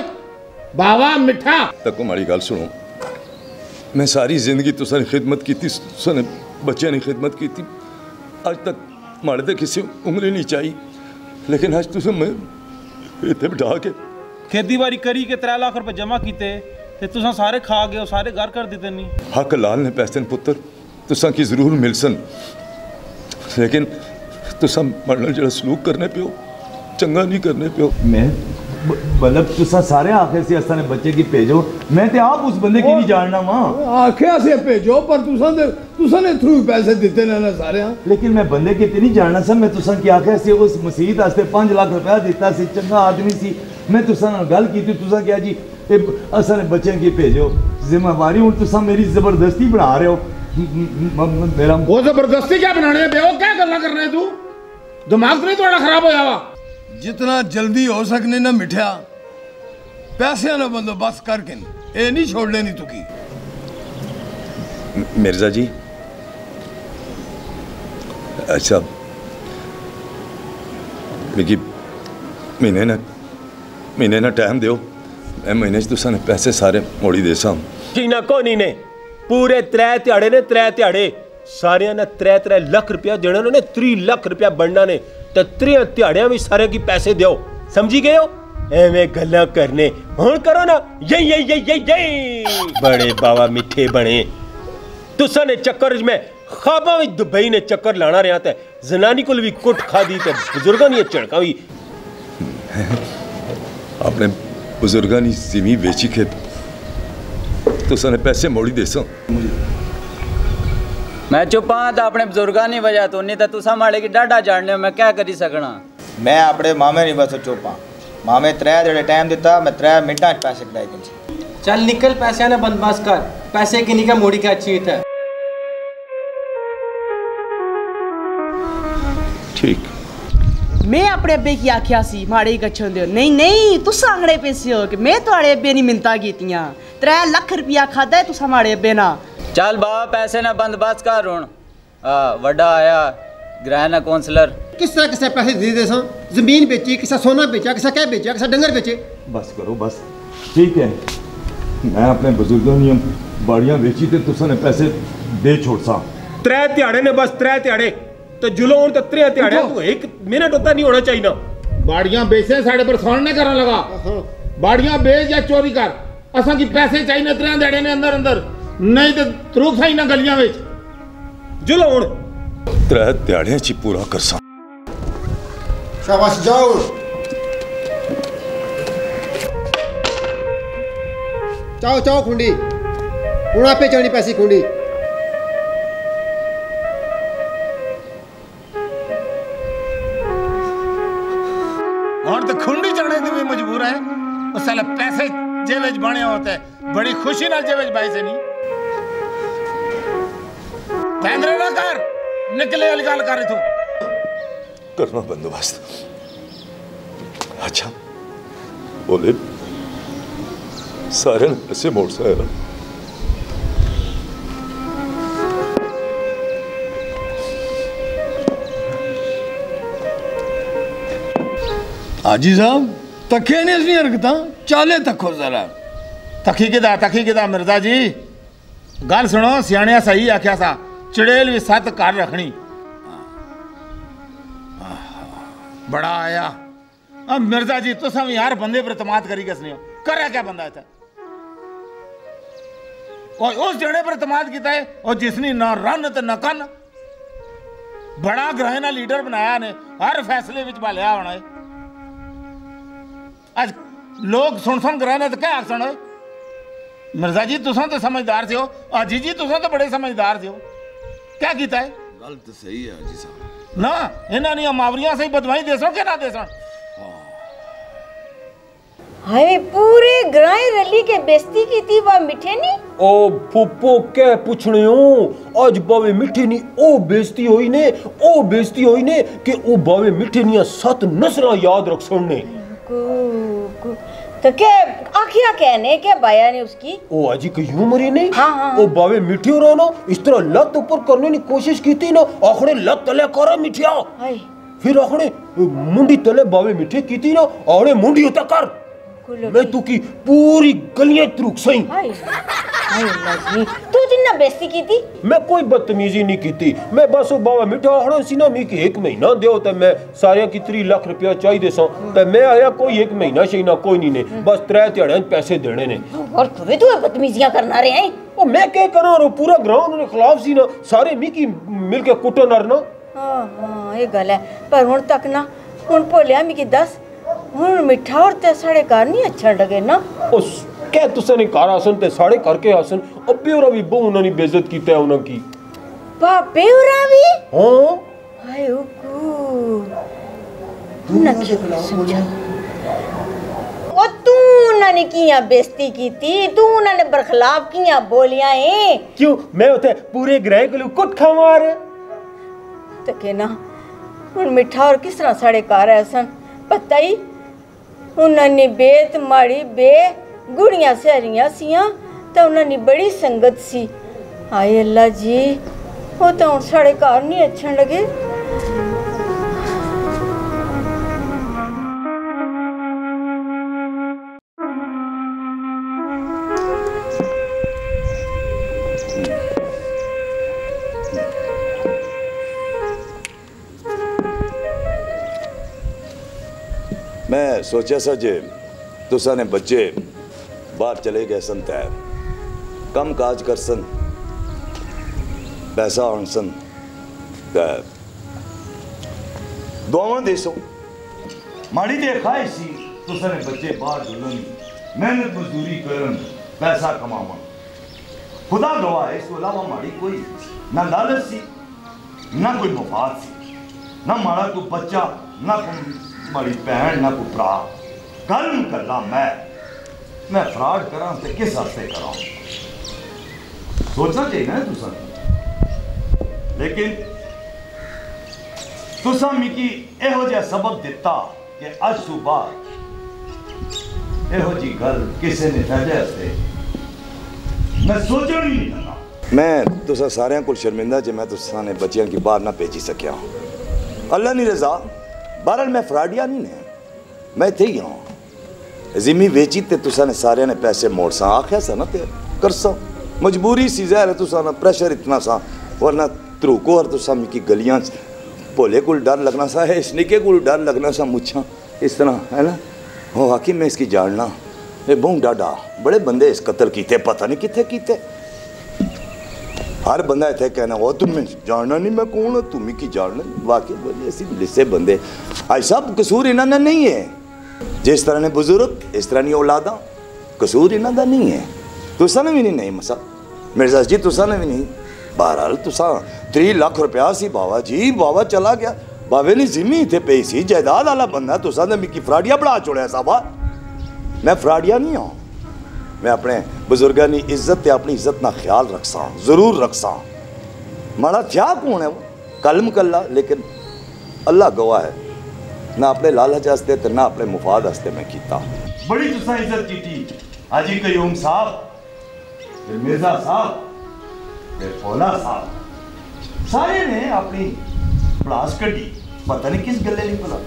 Speaker 1: बाबा मिठा।
Speaker 4: तक हमारी गल सुनो, मैं सारी जिंदगी तुसा ने खिदमत की थी, तुसा बच्चे ने खिदमत की थी, आज तक माड़े ते किसी उंगली नहीं चाहिए, लेकिन आज तुसा मैं इतने बिठा के
Speaker 12: खेती बाड़ी करी के 3 लाख रुपए जमा किते ते तुसा सारे खा गए, सारे घर कर दिते नहीं।
Speaker 4: हक लाल ने पैसे पुत्र तुसा की जरूर मिल सन, लेकिन तुसा मरने जरा सलूक करने पियो, चंगा नहीं करने पियो। मैं मतलब तुसा सारे आखे से असा ने बच्चे की भेजो, मैं ते आप उस बंदे की नहीं जानना मां।
Speaker 7: आखे से भेजो पर तुसा ने थ्रू पैसे दिते ना सारे।
Speaker 4: लेकिन मैं बंदे की ते नहीं जानना सा। मैं तुसा की आखे से उस मसीत वास्ते 5 लाख रुपया दिता सी, चंगा आदमी सी। मैं तुसा नाल गल कीती, तुसा क्या जी असा ने बच्चे की भेजो, जिम्मेवारी हुन तुसा मेरी जबरदस्ती बना रहे हो। मेरा
Speaker 1: वो जबरदस्ती क्या बनाने है बेओ, क्या गल्ला कर रहे तू? दिमाग तो नहीं थोड़ा खराब हो जावा?
Speaker 7: जितना जल्दी हो सकने ना मिठा पैसे ना बंदोबस्त करके ये नहीं छोड़ लेनी तुकी।
Speaker 4: मिर्जा जी अच्छा मिगी महीने ना टाइम दियो, मैं महीने तुसा ने पैसे सारे मोड़ी दे सा।
Speaker 5: जीना कोनी ने पूरे 3 ध्याड़े ने 3 ध्याड़े सारे ने 3 लाख रुपया देना ने 3 लाख रुपया बनना ने तो 3 ध्याड़ियां भी सारे की पैसे दो, समझी गए हो? एवें गल्ला करने हुन करो ना ये बड़े बाबा मिठे बने। तुसा ने चक्कर में ख्वाबा में दुबई ने चक्कर लाना रहा था, जनानी को भी कुट खा दी तो बुजुर्गों ने झड़का भी।
Speaker 4: आपने बुजुर्गों ने जिमी बेची के तुसा ने पैसे मोड़ी दे सो।
Speaker 13: मैं चुप हाँ तो अपने बुजुर्गों की वजह तो नहीं तो तुसा माड़े की डाढ़ा जानने मैं क्या करी सकना।
Speaker 14: मैं अपने मामे नहीं बस चुप हाँ। मामे 3 जेड़े टाइम दिता, मैं 3 मिनटा पैसे कटाई गए।
Speaker 15: चल निकल पैसे ना बंदोबस्त कर, पैसे की निका मोड़ी का अच्छी है।
Speaker 4: ठीक
Speaker 8: मैं अपने अब्बे की आख्या सी माड़े गच्छन दियो, नहीं तुस आंगड़े पैसे हो कि मैं थोड़े अब्बे नहीं मिन्नतां कीतियां। 3 लाख रुपया खादा है तुसा माड़े अब्बे ना।
Speaker 13: चल बाबा पैसे ना बंदोबस्त कर हुण। वड्डा आया ग्रहना काउंसलर
Speaker 6: किस तरह पैसे दे सा, जमीन बेची, किसा सोना बेचा, किसा क्या बेचा, किसा डंगर बेचे।
Speaker 4: बस करो बस, ठीक है। मैं अपने बुजुर्गों ने बाड़ियां बेची थे, तुसा ने पैसे दे छोड़ सा।
Speaker 5: 3 ध्याड़े ने बस 3 ध्याड़े तो जुलो हूं तो 3 ध्याड़े तू 1 मिनट होता नहीं होना चाहिए ना।
Speaker 1: बाड़ियां बेचे साढ़े पर सोन ने करने लगा। बाड़ियां बेच या चोरी कर, असा की पैसे चाहिए 3 ध्याड़े ने अंदर नहीं तो तरूक सही ना गलियां विच
Speaker 5: जुलो हूं
Speaker 4: 3 ध्याड़े च पूरा कर सा।
Speaker 6: शाबाश जाओ। चाओ खुंडी हूं आपे चाणी पैसी खुंडी।
Speaker 1: और तो खुंडी चढ़ने की भी मजबूर है। उस साले पैसे जेब बने होते बड़ी खुशी नाल जेब भाई से नहीं बैंद्रे ना कर, निकले वाली गल कर तू
Speaker 4: करना बंदोबस्त। अच्छा बोले सारे पैसे मोड़ सा है।
Speaker 7: हाजी साहब तखे ने असली हरकतां चाले तको जरा।
Speaker 1: तखी किदा मिर्जा जी गल सुनो, सियाणिया सही आख्या सा चड़ेल भी 7 घर रखनी। बड़ा आया अब मिर्जा जी तुसा भी यार बंदे पर इतमाद करी कसने हो, करा क्या बंदा इतना और उस जड़े पर इतमाद किया है और जिसने ना रन तो ना कन। बड़ा ग्रहना लीडर बनाया ने, हर फैसले विच भालिया होना है। आज लोग सुन ग्रहना तो क्या आखन है। मिर्जा जी तुसा तो समझदार थे हो, अजी जी तुसा तो बड़े समझदार थे हो, क्या किया है?
Speaker 7: गल तो सही है हाजी साहब
Speaker 1: ना इन्होंने मावरियां से बदवाई दे सो के ना दे सो।
Speaker 9: हाय पूरे ग्रां रली के बेइज्जती की थी वा मिठे नी।
Speaker 5: ओ फुप्पो के पूछने हो आज बावे मिठे नी ओ बेइज्जती होई ने कि ओ बावे मिठे नी 7 नस्ल याद रख सुनने
Speaker 9: तो क्या आखिया कहने क्या बाया ने उसकी
Speaker 5: ओ आजी की यूमरी नहीं।
Speaker 9: हाँ।
Speaker 5: ओ बावे मिठे हो ना इस तरह लत ऊपर करने की कोशिश की थी ना, आखड़े लत तले करा मिठिया, फिर आखड़े मुंडी तले बावे मिठे की थी ना, आखड़े मुंडी उतर कर मैं तू की पूरी गलियां त्रुक सही।
Speaker 9: तू जिन्ना बेइज्जती की थी।
Speaker 5: मैं कोई बदतमीजी नहीं की थी, मैं बस बाबा मिठा आखना सी ना मी कि 1 महीना दो तो मैं सारे की 3 लाख रुपया चाहिए सा तो मैं आया कोई 1 महीना शहीना कोई नहीं ने, बस 3 ध्याड़े पैसे देने ने।
Speaker 9: और तू बदतमीजियां करना रहे हैं।
Speaker 5: ओ मैं क्या करा रो पूरा ग्राउंड ने खिलाफ सी ना, सारे मी की मिलके कुटन ना।
Speaker 9: हां ये गल है पर हुन तक ना हुन भोलिया मी की दस हुन मिठा और ते साढ़े घर नहीं अच्छा लगे ना
Speaker 5: उस क्या तुसा ने घर आसन ते साढ़े करके आसन अब्बे और भी बहु उन्होंने बेइज्जत कीता है उन्होंने की
Speaker 9: पापे और भी
Speaker 5: हां
Speaker 9: हाय ओकू ना क्या समझा ओ तू उन्होंने किया बेइज्जती कीती तू उन्होंने बरखलाफ किया बोलियां है
Speaker 5: क्यों मैं उथे पूरे ग्रह को कुट खा मार
Speaker 9: तो के ना हुन मिठा और किस तरह साढ़े घर ऐसन पता ही उन्होंने बेत माड़ी बे गुड़ियां सहरियां सियां तो उन्होंने बड़ी संगत सी हाय अल्लाह जी वो तो हुन साढ़े घर नहीं अच्छा लगे
Speaker 4: मैं सोचा सा जे तुसा ने बच्चे बाहर चले गए सन तै कम काज कर सन पैसा आन सन तै दुआवां दे सो माड़ी दे ख्वाहिश सी तुसा ने बच्चे बाहर जुलन मेहनत मजदूरी करन पैसा कमावन खुदा गवाह है इसके अलावा माड़ी कोई ना लालच सी ना कोई मुफाद सी ना माड़ा कोई बच्चा ना कोई माड़ी भैन ना कोई भरा कल कला मैं फ्रॉड करा ते किस वास्ते करा सोचना चाहिए ना तुसा लेकिन तुसा मिकी एहो जिहा सबक दिता कि अज सुबह एहो जी गल किसी ने फायदे वास्ते मैं सोचना ही नहीं लगा मैं तुसा सारियां को शर्मिंदा जे मैं तुसा ने बच्चियां की बाहर ना भेजी सकिया अल्लाह नहीं रजा बहरहाल मैं फ्राडिया नहीं ने मैं इत्थे ही हाँ जिमी वेची ते तुसा ने सारे ने पैसे मोड़ सा आख्या सा ना ते कर सा मजबूरी सी ज़ाहिर है तुसा ना प्रेशर इतना सा वरना त्रुको और तुसा मिकी गलियां भोले को डर लगना सा है इस निके को डर लगना सा मुच्छा इस तरह है ना वो वाकई मैं इसकी जानना ये बहुत डाडा बड़े बंदे इस कत्ल कीते पता नहीं कितने कीते हर बंदा इतने कहना वो तुम्हें जानना नहीं मैं कौन हूँ तुम की जानना वाकई बड़े ऐसे लिसे बंदे आज सब कसूर इन्होंने नहीं है जिस तरह ने बुजुर्ग इस तरह नहीं औलादा कसूर इन्हों का नहीं है तुसा ने भी नहीं मसा मिर्जा जी तुसा ने भी नहीं बहरहाल तुसा 3 लाख रुपया सी बाबा जी बाबा चला गया बाबे ने जिमी इतने पई सी जायदाद वाला बंदा तुसा ने मिकी फ्राडिया बना छोड़ा साहबा मैं फ्राडिया नहीं हाँ मैं अपने बुजुर्गों की इज्जत ते अपनी इज्जत ना ख्याल रखसा जरूर रखसा माड़ा क्या कौन है वो कलम कला लेकिन अल्लाह गवाह है ना अपने लालच वास्ते ते ना अपने मुफाद वास्ते मैं कीता बड़ी तुसा इज्जत की हाजी कयूम साहब मिर्जा साहब फौला साहब सारे ने अपनी पड़ास कटी पता नहीं किस गले नहीं पता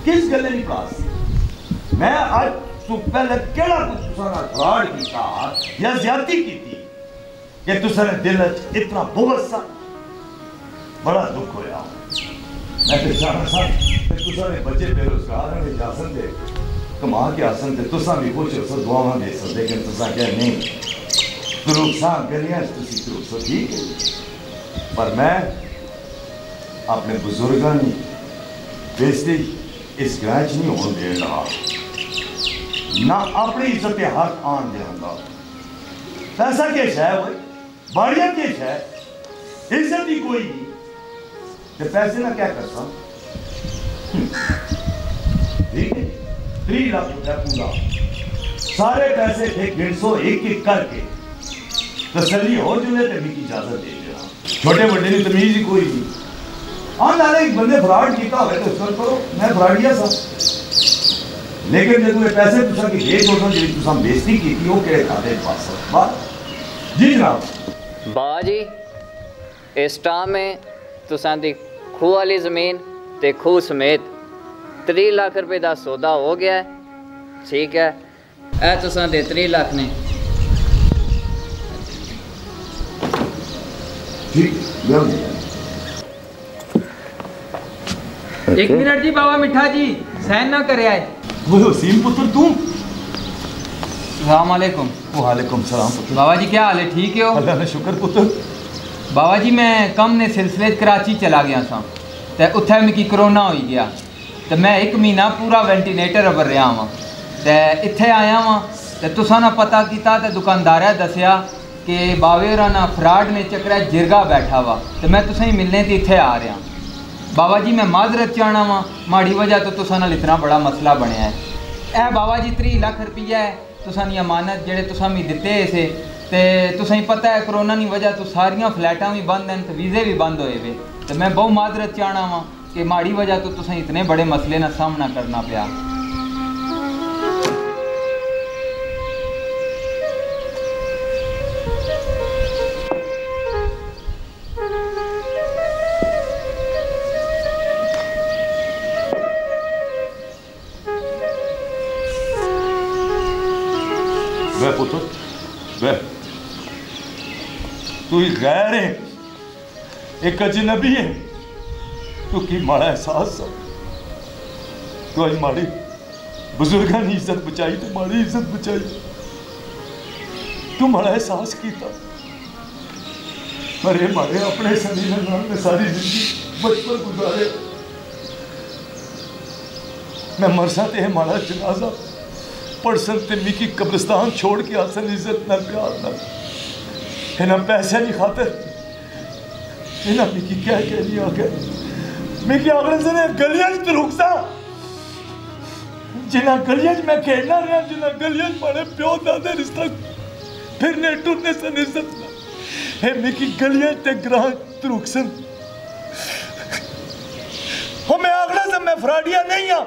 Speaker 4: किस गले नहीं पड़ास मैं आज तू पहले केड़ा कुछ तुसा ना फ्रॉड कीता या ज्यादती कीती कि तुसा ने दिल इतना बुग़्ज़ सा बड़ा दुख होया मैं तो चाहना सा कि तुसा ने बच्चे बेरोजगार हैं जासन दे कमा के आसन ते तुसा भी कुछ उस दुआवां दे सकदे लेकिन तुसा क्या नहीं तुरुसा गलियां तुसी तुरुसा ठीक है पर मैं अपने बुजुर्गों ने बेइज्जती इस ग्रां च नहीं होने देना ना अपनी इज्जत हक आन देंगा पैसा क्या है वो बाड़ियां क्या है इज्जत ही कोई नहीं तो पैसे ना क्या करता ठीक है 3 लाख रुपया पूरा सारे पैसे थे 150 करके तसल्ली हो जुले तो मिकी इजाजत दे देना छोटे बड़े की तमीज ही कोई नहीं आने वाले एक बंदे फ्रॉड किया हो तो उसको करो मैं फ्रॉडिया सा लेकिन जो तुम्हें पैसे तुसा की दे दो जी तुसा बेइज्जती की थी वो केड़े खाते पास बात जी जनाब
Speaker 13: बाबा जी इस टाइम में तुसा दी खूह वाली जमीन ते खूह समेत 3 लाख रुपए का सौदा हो गया है ठीक है ए तुसा दे 3 लाख ने
Speaker 3: एक मिनट जी बाबा मिठा जी सहन ना करे आए
Speaker 4: वो वसीम पुत्र तू
Speaker 3: सलाम अलैकुम
Speaker 4: वालेकुम सलाम पुत्र
Speaker 3: बाबा जी क्या हाल है ठीक हो
Speaker 4: अल्लाह का शुक्र पुत्र
Speaker 3: बाबा जी मैं कम ने सिलसिले कराची चला गया था ते उत्थे मिकी कोरोना हो गया तो मैं 1 महीना पूरा वेंटिलेटर पर रहा हाँ तो इत्थे आया हाँ तो तुसा ना पता किया तो दुकानदार दसिया कि बावे होरा ना फ्राड ने चक्कर जिरगा बैठा वा तो मैं तुसें मिलने तो इत्थे आ रहा बाबा जी। मैं माजरत चाहना वा माड़ी वजह तो तुसा नाल इतना बड़ा मसला बनया है। ए बाबा जी 3 लाख रुपया है तुसा दी अमानत जेड़े तुसा मी दिते से ते तुसें पता है कोरोना की वजह तो सारियां फ्लैटां भी बंद हैं तो वीज़े भी बंद होए वे तो मैं बहुत माजरत चाहना वा कि माड़ी वजह तो तुसें इतने बड़े मसले का सामना करना पिया।
Speaker 4: पुत्र वह तू ही गैर है एक अजनबी है तू की माड़ा एहसास तू आज माड़ी बुजुर्गों की इज्जत बचाई तो माड़ी इज्जत बचाई तू माड़ा एहसास किया पर मारे अपने सनी में सारी जिंदगी बचपन गुजारे मैं मरसा ते माड़ा जनाजा पढ़सन ते मिकी कब्रिस्तान छोड़ के आसन इज्जत न प्यार न इन्हें पैसे नहीं खातर इन्हें मिकी क्या नहीं आ गया मिकी अगले दिन गलियां च रुकसा जिन्हें गलियां मैं खेलना रहा जिन्हें गलियां बड़े प्यो दादे रिश्ता फिरने टूरने सन इज्जत है मिकी गलियां ते ग्रां रुकसन हो मैं अगले दिन मैं फ्राडिया नहीं हाँ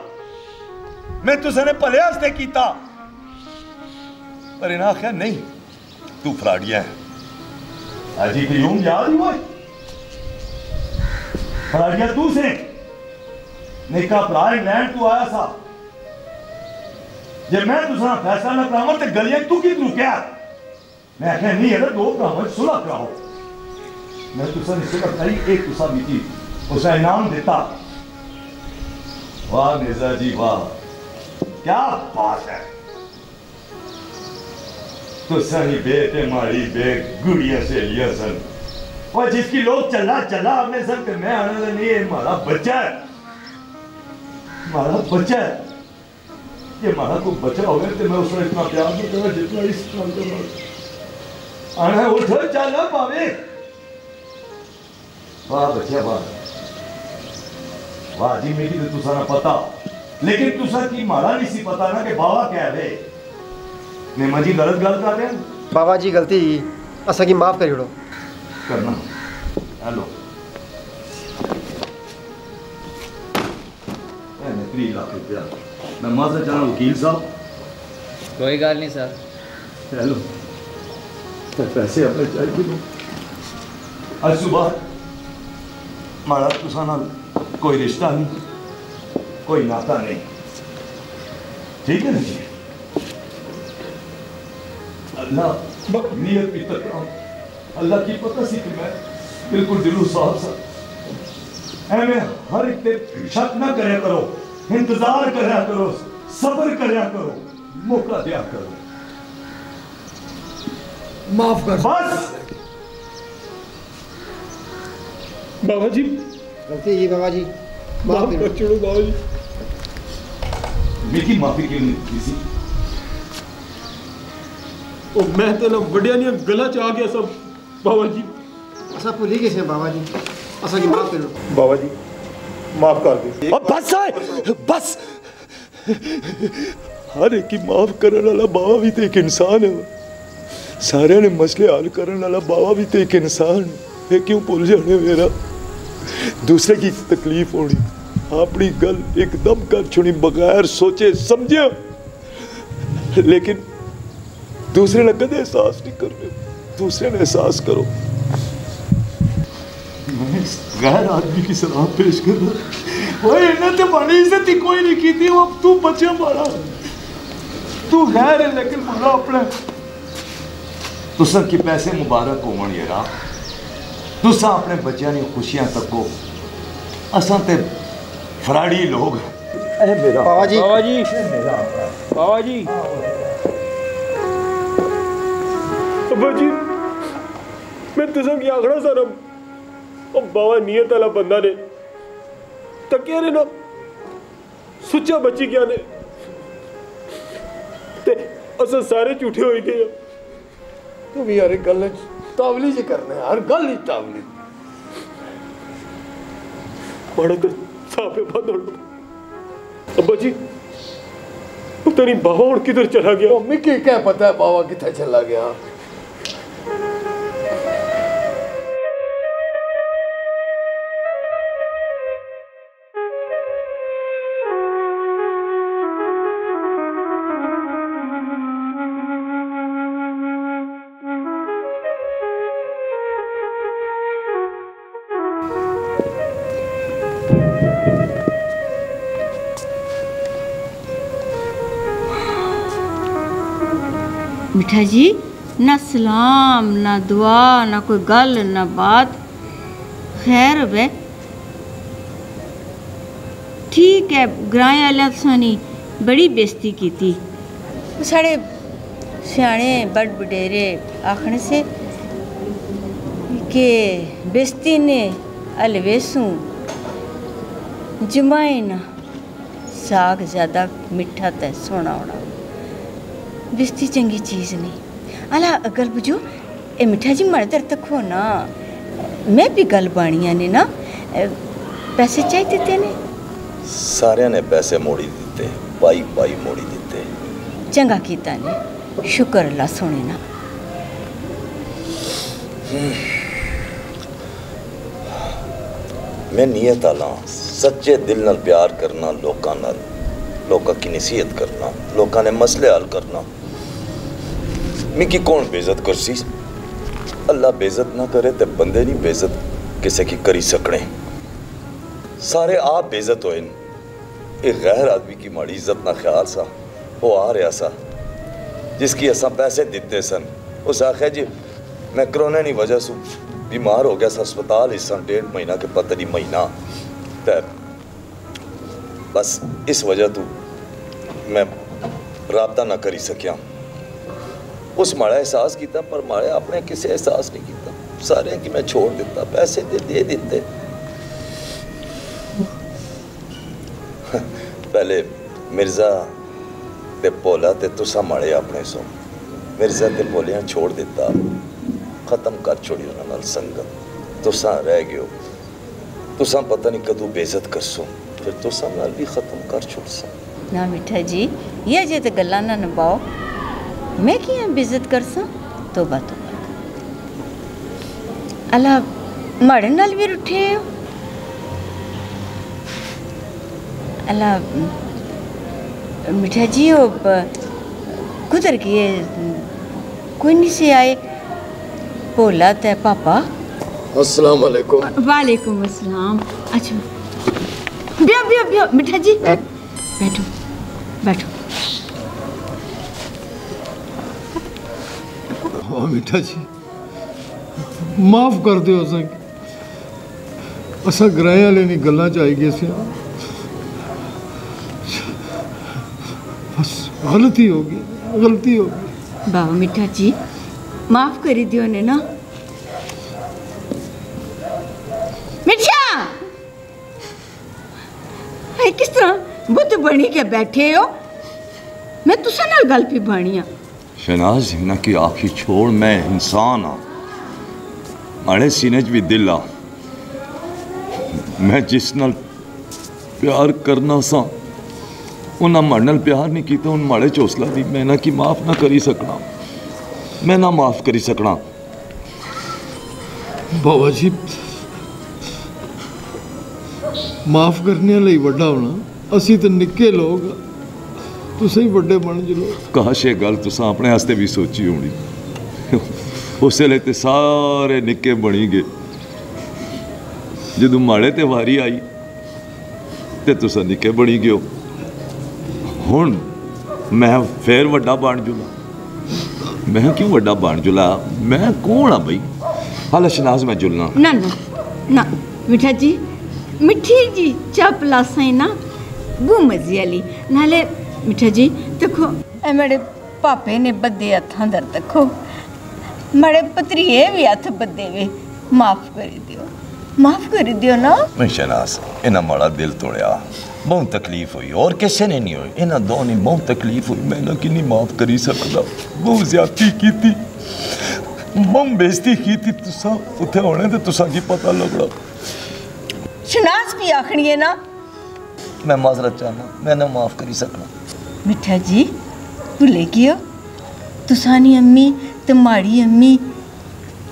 Speaker 4: मैं तुसने भले आस्ते कीता पर इन्हें आख्या नहीं तू फ्राडिया है अजी क्यूम याद हुआ फ्राडिया तू से निका भरा इंग्लैंड तू आया सा जे मैं तुसा फैसला न करावा तो गलियां तू की रुकया मैं आख्या नहीं है 2 भरावां सुलह कराओ मैं तुसा ने सुलह कराई एक तुसा मिकी उसका इनाम देता वाह मिर्जा जी वाह क्या बात है तो सही बेटे मारी बे गुड़िया से लिया सन और जिसकी लोग चला चला अपने सर के मैं आने लगा नहीं हमारा बच्चा है हमारा बच्चा है ये हमारा कोई बच्चा हो गया तो मैं उसका इतना प्यार नहीं करा जितना इस काम कर आना उठ चल पावे वाह बच्चा वाह वाह जी मेरी तो तुसा ना पता लेकिन तुसा की मारा नहीं सी पता ना कि बाबा क्या है नेमा जी गलत गल कर रहे हैं
Speaker 6: बाबा जी गलती असा की माफ करी उड़ो
Speaker 4: करना हेलो 3 लाख रुपया मैं माजर जाना वकील साहब
Speaker 13: कोई गल नहीं सर
Speaker 4: हेलो तो पैसे अपने चाहिए दो आज सुबह मारा तुसा नाल कोई रिश्ता नहीं कोई नाता नहीं ठीक है ना जी अल्लाह नीयत की तक अल्लाह की पता सी कि मैं बिल्कुल दिलो साफ सा एवं हर एक ते शक ना करया करो इंतजार करया करो सब्र करया करो मौका दिया करो
Speaker 5: माफ कर
Speaker 4: बस
Speaker 5: बाबा जी
Speaker 6: गलती ये बाबा जी
Speaker 5: माफ कर छोड़ो बाबा जी
Speaker 4: मिकी माफी क्यों नहीं किसी
Speaker 5: ओ मैं तो ना बढ़िया नहीं गला च आ गया सब बाबा जी
Speaker 6: असा भूल ही गए बाबा जी असा की माफ करो
Speaker 1: बाबा जी माफ कर दे
Speaker 4: अब बस आए बस हर एक की माफ करने वाला बाबा भी तो एक इंसान है सारे ने मसले हल करने वाला बाबा भी तो एक इंसान है क्यों भूल जाने मेरा दूसरे की तकलीफ होनी अपनी गल एकदम कर छुनी बगैर सोचे समझे लेकिन दूसरे ने कदे एहसास नहीं करने दूसरे ने एहसास करो मैं गैर आदमी की सलाह पेश कर रहा इन्हें तो बड़ी इज्जत ही कोई नहीं की थी अब तू बचे मारा तू गैर है लेकिन मारा अपने तुसा की पैसे मुबारक होवन यारा तुसा अपने बच्चों की खुशियां तको असां ते फराड़ी लोग मेरा
Speaker 6: बाबा जी
Speaker 5: बाबा जी अब्बा जी मैं तुसा की आखड़ा सारा ओ बाबा नियत वाला बंदा ने तकिया रे ना सुच्चा बची गया ने ते असां सारे झूठे हो गए।
Speaker 7: तुम यार गल तावली जी करने हर गल ही तावली
Speaker 5: बड़ा तो साफे बंद हो। अब्बा जी पता नहीं बाबा और किधर चला गया।
Speaker 7: मिकी क्या पता है बाबा किथे चला गया।
Speaker 9: मिठा जी ना सलाम ना दुआ ना कोई गल ना बात खैर वे ठीक है। ग्राएं आह्ले तुसां बड़ी बेइज्जती कीती। साढ़े स्याने बड़ बडेरे आखने से कि बेइज्जती ने हलवेसू जमाए ना साग ज़्यादा मिठा ते सोना होना। बेइज्जती चंगी चीज़ नहीं। अला गल बुझो ए मिठा जी मर दर तक हो ना मैं भी गल बाणिया ने ना पैसे चाहिए थे ने
Speaker 4: सारे ने पैसे मोड़ी दिते पाई पाई मोड़ी दिते।
Speaker 9: चंगा कीता ने शुक्र अल्लाह सोने ना।
Speaker 4: मैं नियत आला सच्चे दिल नाल प्यार करना लोकां नाल लोकां की नसीहत करना लोकां ने मसले हल करना। मिकी कौन बेइज्जत करसी। अल्लाह बेइज्जत ना करे ते बंदे नहीं बेइज्जत किसी की करी सकने। सारे आप बेइज्जत होए। एक गैर आदमी की माड़ी इज्जत ना ख्याल सा वो आ रहा सा जिसकी असा पैसे दिते सन। उस आखिया जी मैं कोरोना की वजह से बीमार हो गया सा अस्पताल इस 1.5 महीना के पता नहीं महीना ते बस इस वजह तो मैं राबता ना करी सकिया। उस माड़ा एहसास किया पर माड़ा अपने किसी एहसास नहीं किया। सारे कि मैं छोड़ दिता पैसे दे दिते। पहले मिर्जा ते भोला ते तुसा माड़े अपने सो मिर्जा ते भोलिया छोड़ दिता खत्म कर छोड़ी उन्हां नाल संगत। तुसा रह गए हो तुसा पता नहीं कदों बेइज्जत करसो फिर तुसा नाल भी खत्म कर छोड़सा।
Speaker 9: ना मिठा जी ये जे ते गल्लां ना नभाओ मैं कियां बेइज्जत करसा। तौबा तौबा अला माड़े नाल भी रुठे हो। अला मिठा जी ओ कुधर गए कोई नहीं से आए भोला ते पापा।
Speaker 7: अस्सलाम वालेकुम।
Speaker 9: वालेकुम अस्सलाम। अच्छा बियो बियो बियो मिठा जी बैठो बैठो।
Speaker 7: हाँ मिठा जी माफ कर दो असा ग्राएं वाले नी गल्लां च आई गए सी। बस गलती हो गई।
Speaker 9: बाबा मिठा जी माफ करी दियो ने ना। मिठा किस तरह बुद्ध बनी के बैठे हो। मैं तुसा नाल गल पी बाणी।
Speaker 4: शहनाज ना की आखी छोड़ मैं इंसान हाँ माड़े सीने च भी दिल आ। मैं जिस नाल प्यार करना सा उन्हें माड़े नाल प्यार नहीं किया उन माड़े चौसला दी मैं ना कि माफ ना करी सकना। मैं ना माफ करी सकना।
Speaker 7: बाबा जी माफ करने लई वड्डा होना असी तो निक्के लोग तुसे ही वड्डे बन जलो।
Speaker 4: काश ये गल तुसा अपने वास्ते भी सोची होनी। उस वेले ते सारे निक्के बनी गए जदों माड़े ते वारी आई ते तुसा निक्के बनी गए हो। हुण मैं फिर वड्डा बन जुला। मैं क्यों वड्डा बन जुला। मैं कौन हाँ बई। हाल शहनाज मैं जुलना
Speaker 9: ना ना ना मिठा जी मिठी जी चाह पिलासा ना बू मजी वाली नाले मिठा जी देखो ए मेरे पापे ने बदे हथां दर देखो मेरे पतरीए भी हथ बदे वे माफ कर दियो ना।
Speaker 4: मैं शहनाज इन्ना माड़ा दिल तोड़िया बहुत तकलीफ हुई और किसी ने नहीं हुई, इन्होंने दो ने बहुत तकलीफ हुई। मैं कि नहीं माफ करी सकता, बहुत ज्यादती की थी, बहुत बेइज्जती की थी। तुसा उत्थे होने तो तुसा की पता लगड़ा।
Speaker 9: शनाज भी आखनी है ना,
Speaker 4: मैं माजरत चाहना, मैं ना माफ करी सकना।
Speaker 9: मिठा जी भुले गियो, तुसानी अम्मी ते माड़ी अम्मी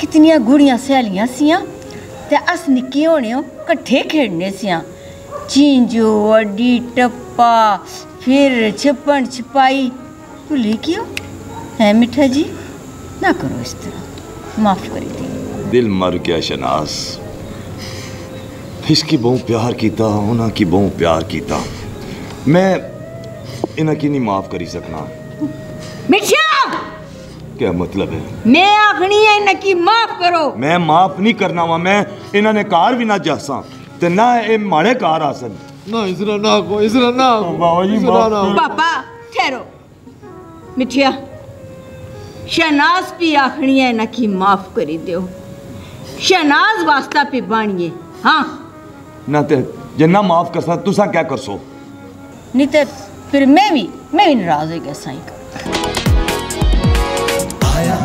Speaker 9: कितनियां गुड़ियां सहेलियां सियां ते अस निक्के होने कट्ठे खेड़ने सियां, चींजो अड्डी टप्पा फिर छप्पन छपाई। भुले गियो है मिठा जी, ना करो इस तरह, माफ करी दे।
Speaker 4: दिल मर गया शनाज, इसकी बहुत प्यार कीता, उन्हां की बहुत प्यार कीता, मैं इन्हां की नहीं माफ करी सकना।
Speaker 9: मिठा
Speaker 4: क्या मतलब है?
Speaker 9: मैं आखनी है इन्हां की माफ करो।
Speaker 4: मैं माफ नहीं करना वा, मैं इन्होंने कार भी ना जासा ते ना ये माड़े कार आसन।
Speaker 7: ना इसरा ना को, इसरा ना को
Speaker 4: बाबा जी
Speaker 9: पापा ठहरो। मिठिया शहनाज भी आखनी है इन्हां की माफ करी दो, शहनाज वास्ता पे बाणिए। हाँ
Speaker 4: ना ते जिन्ना माफ कर सा तुसा क्या कर सो,
Speaker 9: नहीं तो फिर मैं भी नाराज हो गया साईं का।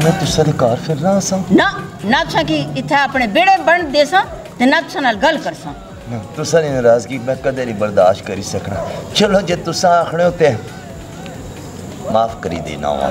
Speaker 4: मैं तुसा दे कार फिर रहा सा
Speaker 9: ना तुसा की इथे अपने बेड़े बन दे सा ते ना तुसा नाल गल कर सा।
Speaker 4: तुसा दी नाराजगी मैं कदे नहीं बर्दाश्त करी सकना। चलो जे तुसा आखने हो ते माफ करी देना वा।